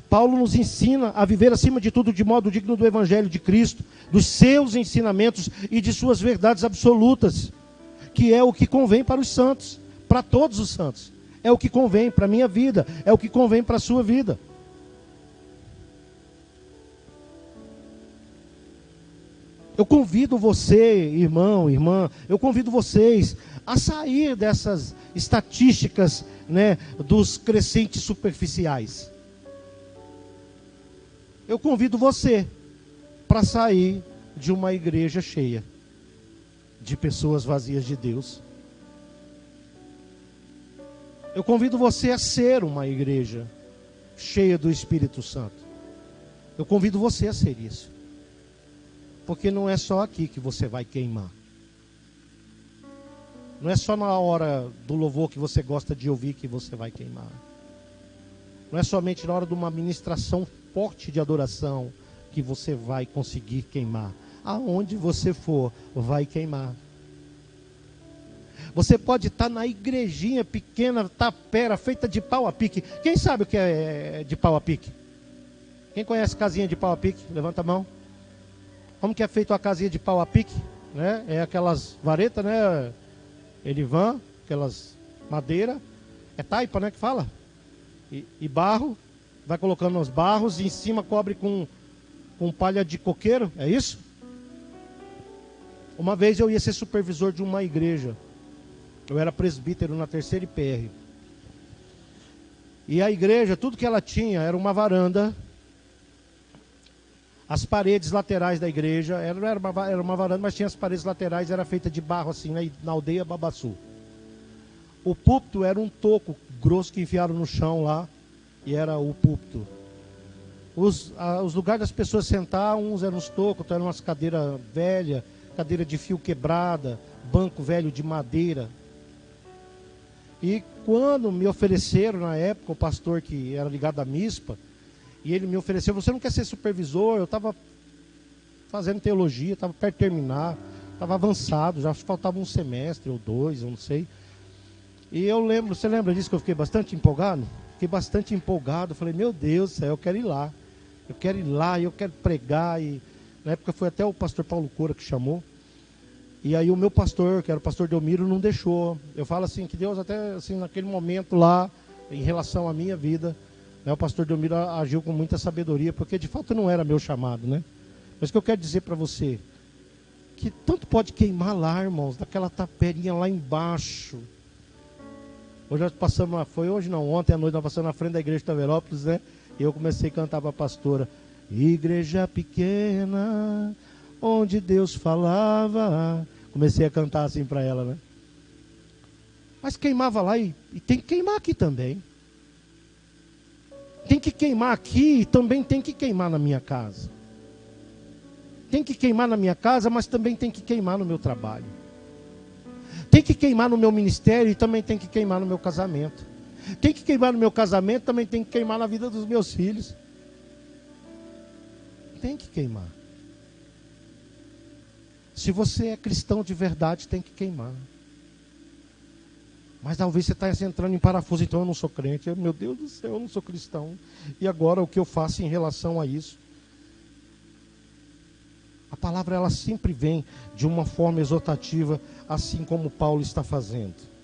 Paulo nos ensina a viver acima de tudo de modo digno do Evangelho de Cristo, dos seus ensinamentos e de suas verdades absolutas, que é o que convém para os santos, para todos os santos. É o que convém para a minha vida, é o que convém para a sua vida. Eu convido você, irmão, irmã, eu convido vocês a sair dessas estatísticas, né, dos crescentes superficiais. Eu convido você para sair de uma igreja cheia de pessoas vazias de Deus. Eu convido você a ser uma igreja cheia do Espírito Santo. Eu convido você a ser isso. Porque não é só aqui que você vai queimar. Não é só na hora do louvor que você gosta de ouvir que você vai queimar. Não é somente na hora de uma ministração forte de adoração que você vai conseguir queimar. Aonde você for, vai queimar. Você pode estar na igrejinha pequena, tapera, feita de pau a pique. Quem sabe o que é de pau a pique? Quem conhece casinha de pau a pique? Levanta a mão. Como que é feita a casinha de pau a pique? Né? É aquelas varetas, né? Elivan, aquelas madeira. É taipa, né, que fala? E barro. Vai colocando os barros e em cima cobre com palha de coqueiro, é isso? Uma vez eu ia ser supervisor de uma igreja. Eu era presbítero na 3ª IPR. E a igreja, tudo que ela tinha era uma varanda. As paredes laterais da igreja, era uma varanda, mas tinha as paredes laterais, era feita de barro assim, né, na aldeia Babaçu. O púlpito era um toco grosso que enfiaram no chão lá, e era o púlpito. Os lugares das pessoas sentar, uns eram uns tocos, outros eram umas cadeiras velhas, cadeira de fio quebrada, banco velho de madeira. E quando me ofereceram na época, o pastor que era ligado à MISPA, e ele me ofereceu, você não quer ser supervisor? Eu estava fazendo teologia, estava perto de terminar, estava avançado, já faltava um semestre ou dois, eu não sei. E eu lembro, você lembra disso que eu fiquei bastante empolgado? Fiquei bastante empolgado, falei, meu Deus do céu, eu quero ir lá. Eu quero ir lá, eu quero pregar. E na época foi até o pastor Paulo Cora que chamou. E aí o meu pastor, que era o pastor Delmiro, não deixou. Eu falo assim, que Deus até assim, naquele momento lá, em relação à minha vida, né, o pastor Delmiro agiu com muita sabedoria, porque de fato não era meu chamado, né? Mas o que eu quero dizer para você, que tanto pode queimar lá, irmãos, daquela taperinha lá embaixo. Hoje nós passamos, foi hoje não, ontem à noite nós passamos na frente da igreja de Taverópolis, né? E eu comecei a cantar para a pastora, igreja pequena, onde Deus falava. Comecei a cantar assim para ela, né? Mas queimava lá e tem que queimar aqui também. Tem que queimar aqui e também tem que queimar na minha casa. Tem que queimar na minha casa, mas também tem que queimar no meu trabalho. Tem que queimar no meu ministério e também tem que queimar no meu casamento. Tem que queimar no meu casamento, também tem que queimar na vida dos meus filhos. Tem que queimar. Se você é cristão de verdade, tem que queimar. Mas talvez você está entrando em parafuso, então eu não sou crente. Meu Deus do céu, eu não sou cristão. E agora o que eu faço em relação a isso? A palavra ela sempre vem de uma forma exortativa, assim como Paulo está fazendo.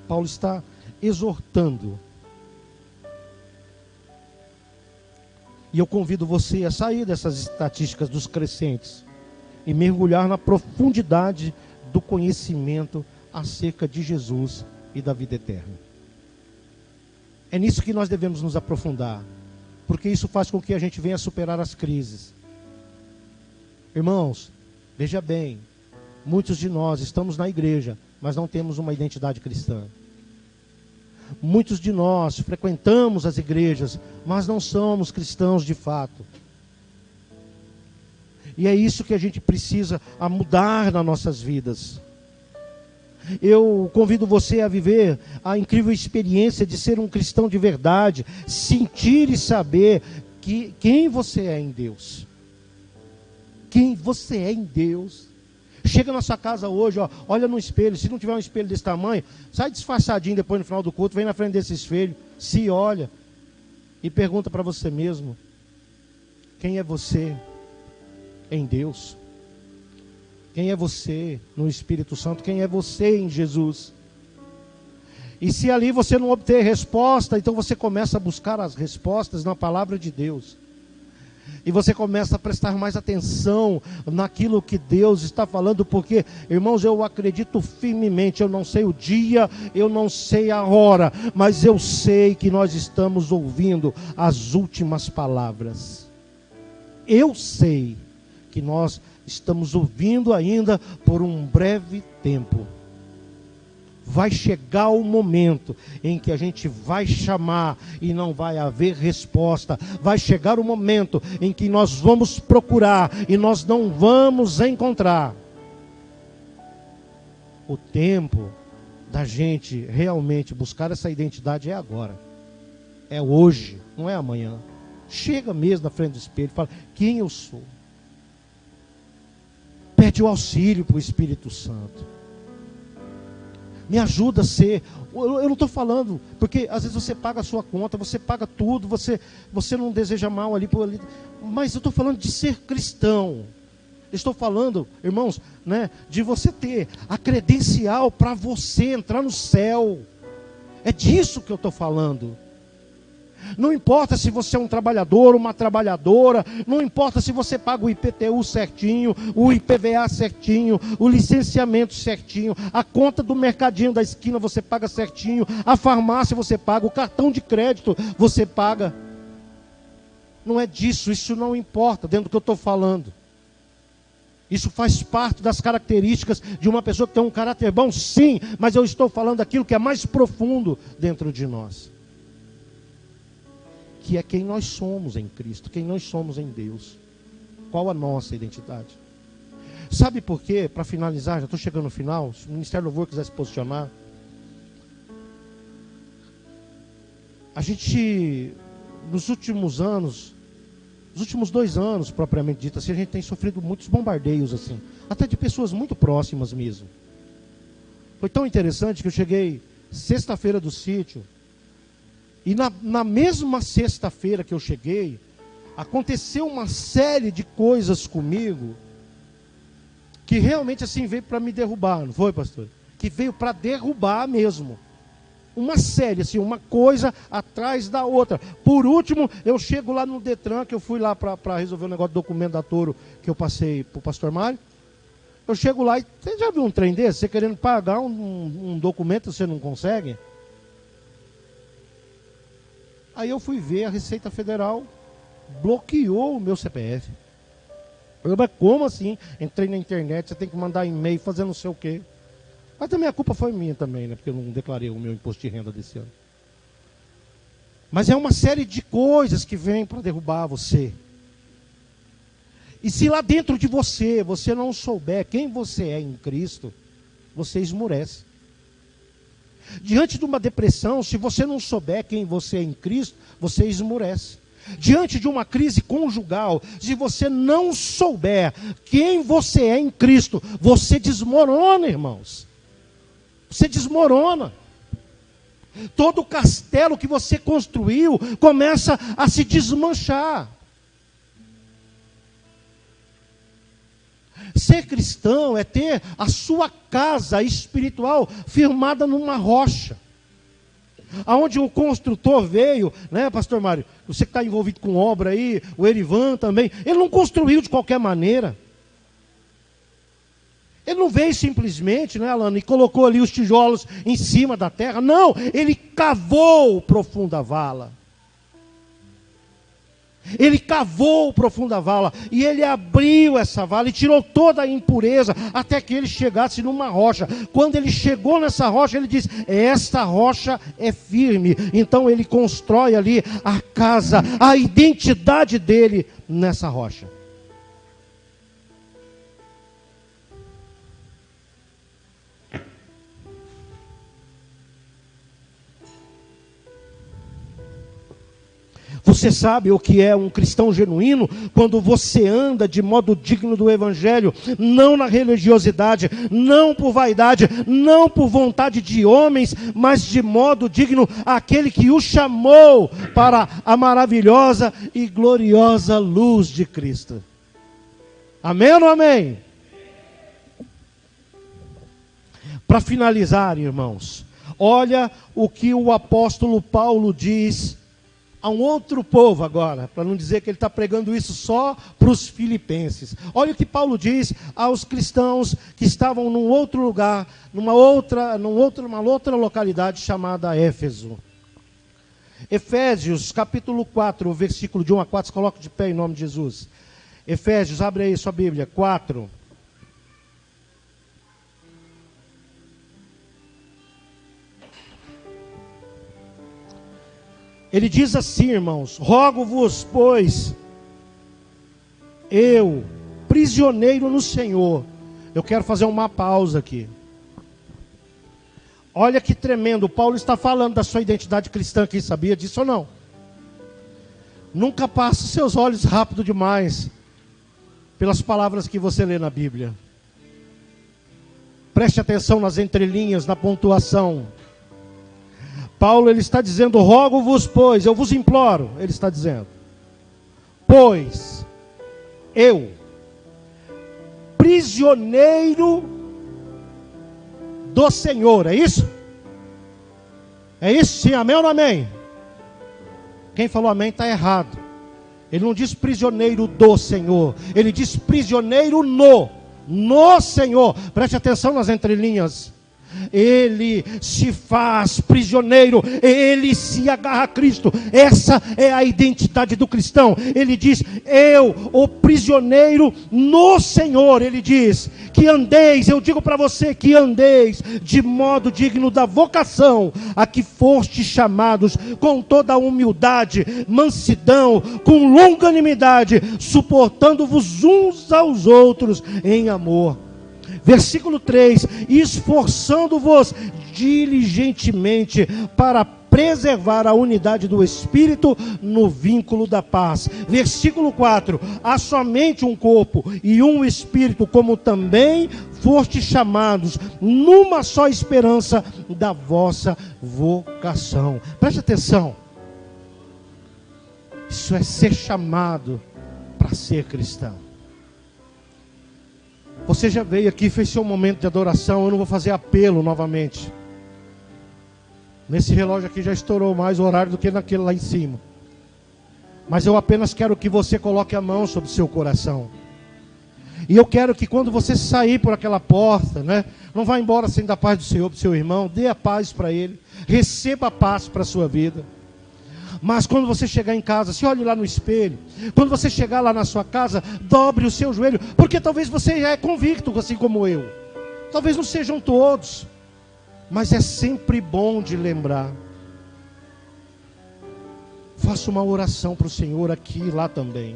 Paulo está exortando. E eu convido você a sair dessas estatísticas dos crescentes e mergulhar na profundidade do conhecimento acerca de Jesus e da vida eterna. É nisso que nós devemos nos aprofundar, porque isso faz com que a gente venha superar as crises. Irmãos, veja bem, muitos de nós estamos na igreja, mas não temos uma identidade cristã. Muitos de nós frequentamos as igrejas, mas não somos cristãos de fato. E é isso que a gente precisa a mudar nas nossas vidas. Eu convido você a viver a incrível experiência de ser um cristão de verdade, sentir e saber quem você é em Deus. Quem você é em Deus. Chega na sua casa hoje, ó, olha no espelho. Se não tiver um espelho desse tamanho, sai disfarçadinho depois no final do culto, vem na frente desse espelho, se olha e pergunta para você mesmo: quem é você em Deus? Quem é você no Espírito Santo? Quem é você em Jesus? E se ali você não obter resposta, então você começa a buscar as respostas na palavra de Deus. E você começa a prestar mais atenção naquilo que Deus está falando, porque, irmãos, eu acredito firmemente, eu não sei o dia, eu não sei a hora, mas eu sei que nós estamos ouvindo as últimas palavras. Eu sei que nós estamos ouvindo ainda por um breve tempo. Vai chegar o momento em que a gente vai chamar e não vai haver resposta. Vai chegar o momento em que nós vamos procurar e nós não vamos encontrar. O tempo da gente realmente buscar essa identidade é agora. É hoje, não é amanhã. Chega mesmo na frente do espelho e fala: quem eu sou? Pede o auxílio para o Espírito Santo. Me ajuda a ser. Eu não estou falando, porque às vezes você paga a sua conta, você paga tudo, você não deseja mal ali por ali. Mas eu estou falando de ser cristão. Estou falando, irmãos, né, de você ter a credencial para você entrar no céu. É disso que eu estou falando. Não importa se você é um trabalhador, uma trabalhadora, não importa se você paga o IPTU certinho, o IPVA certinho, o licenciamento certinho, a conta do mercadinho da esquina você paga certinho, a farmácia você paga, o cartão de crédito você paga. Não é disso, isso não importa dentro do que eu estou falando. Isso faz parte das características de uma pessoa que tem um caráter bom, sim, mas eu estou falando daquilo que é mais profundo dentro de nós. Que é quem nós somos em Cristo, quem nós somos em Deus. Qual a nossa identidade? Sabe por quê? Para finalizar, já estou chegando no final, se o Ministério do Louvor quiser se posicionar. A gente, nos últimos anos, nos últimos 2 anos, propriamente dito assim, a gente tem sofrido muitos bombardeios, assim, até de pessoas muito próximas mesmo. Foi tão interessante que eu cheguei sexta-feira do sítio, e na mesma sexta-feira que eu cheguei, aconteceu uma série de coisas comigo, que realmente assim veio para me derrubar, não foi, pastor? Que veio para derrubar mesmo. Uma série, assim, uma coisa atrás da outra. Por último, eu chego lá no Detran, que eu fui lá para resolver o negócio do documento da Toro, que eu passei para o pastor Mário. Eu chego lá e, você já viu um trem desse? Você querendo pagar um documento, você não consegue? Aí eu fui ver, a Receita Federal bloqueou o meu CPF. Eu, mas como assim? Entrei na internet, você tem que mandar e-mail, fazer não sei o quê. Mas também a culpa foi minha também, né? Porque eu não declarei o meu imposto de renda desse ano. Mas é uma série de coisas que vêm para derrubar você. E se lá dentro de você, você não souber quem você é em Cristo, você esmurece. Diante de uma depressão, se você não souber quem você é em Cristo, você esmurece. Diante de uma crise conjugal, se você não souber quem você é em Cristo, você desmorona, irmãos. Você desmorona. Todo o castelo que você construiu começa a se desmanchar. Ser cristão é ter a sua casa espiritual firmada numa rocha. Aonde o construtor veio, né, pastor Mário? Você que está envolvido com obra aí, o Erivan também, ele não construiu de qualquer maneira. Ele não veio simplesmente, né, Alana, e colocou ali os tijolos em cima da terra. Não, ele cavou profunda vala. Ele cavou profunda vala. E ele abriu essa vala e tirou toda a impureza até que ele chegasse numa rocha. Quando ele chegou nessa rocha, ele diz: esta rocha é firme. Então ele constrói ali a casa, a identidade dele nessa rocha. Você sabe o que é um cristão genuíno? Quando você anda de modo digno do Evangelho, não na religiosidade, não por vaidade, não por vontade de homens, mas de modo digno àquele que o chamou para a maravilhosa e gloriosa luz de Cristo. Amém ou não amém? Para finalizar, irmãos, olha o que o apóstolo Paulo diz a um outro povo agora, para não dizer que ele está pregando isso só para os filipenses. Olha o que Paulo diz aos cristãos que estavam num outro lugar, numa outra localidade chamada Éfeso. Efésios, capítulo 4, versículo de 1 a 4, se coloca de pé em nome de Jesus. Efésios, abre aí sua Bíblia, 4. Ele diz assim, irmãos: rogo-vos, pois, eu, prisioneiro no Senhor. Eu quero fazer uma pausa aqui. Olha que tremendo, Paulo está falando da sua identidade cristã aqui, sabia disso ou não? Nunca passe seus olhos rápido demais pelas palavras que você lê na Bíblia. Preste atenção nas entrelinhas, na pontuação. Paulo, ele está dizendo: rogo-vos, pois, eu vos imploro, ele está dizendo, pois, eu, prisioneiro do Senhor, é isso? É isso? Sim, amém ou não amém? Quem falou amém está errado. Ele não diz prisioneiro do Senhor, ele diz prisioneiro no Senhor. Preste atenção nas entrelinhas. ele se faz prisioneiro, ele se agarra a Cristo. Essa é a identidade do cristão. Ele diz: eu, o prisioneiro no Senhor. Ele diz que andeis, eu digo para você que andeis de modo digno da vocação a que foste chamados, com toda a humildade, mansidão, com longanimidade, suportando-vos uns aos outros em amor. Versículo 3: esforçando-vos diligentemente para preservar a unidade do Espírito no vínculo da paz. Versículo 4: há somente um corpo e um Espírito, como também fostes chamados numa só esperança da vossa vocação. Preste atenção. Isso é ser chamado para ser cristão. Você já veio aqui, fez seu momento de adoração. Eu não vou fazer apelo novamente. Nesse relógio aqui já estourou mais o horário do que naquele lá em cima. Mas eu apenas quero que você coloque a mão sobre o seu coração. E eu quero que quando você sair por aquela porta, não vá embora sem dar paz do Senhor para o seu irmão. Dê a paz para ele. Receba a paz para a sua vida. Mas quando você chegar em casa, se olhe lá no espelho. Quando você chegar lá na sua casa, dobre o seu joelho. Porque talvez você já é convicto, assim como eu. Talvez não sejam todos. Mas é sempre bom de lembrar. Faça uma oração para o Senhor aqui e lá também.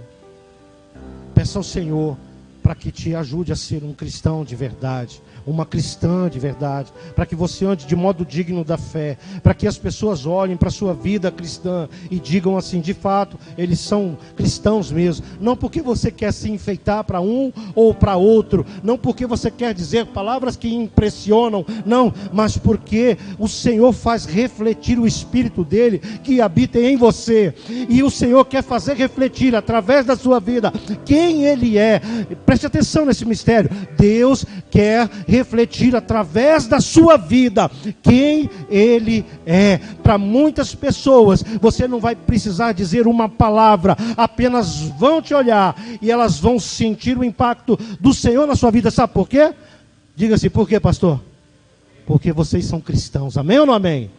Peça ao Senhor para que te ajude a ser um cristão de verdade, uma cristã de verdade, para que você ande de modo digno da fé, para que as pessoas olhem para a sua vida cristã e digam assim: de fato, eles são cristãos mesmo. Não porque você quer se enfeitar para um ou para outro, não porque você quer dizer palavras que impressionam, não, mas porque o Senhor faz refletir o Espírito dele que habita em você, e o Senhor quer fazer refletir através da sua vida quem ele é. Preste atenção nesse mistério. Deus quer refletir através da sua vida quem ele é. Para muitas pessoas, você não vai precisar dizer uma palavra, apenas vão te olhar e elas vão sentir o impacto do Senhor na sua vida. Sabe por quê? Diga assim: por quê, pastor? Porque vocês são cristãos. Amém ou não amém?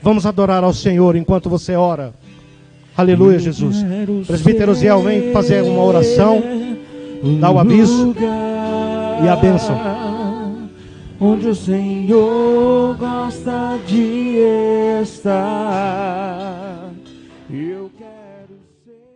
Vamos adorar ao Senhor enquanto você ora. Aleluia, Jesus. Presbítero Ziel, vem fazer uma oração. Dá o aviso e a bênção. Onde o Senhor gosta de estar, eu quero ser.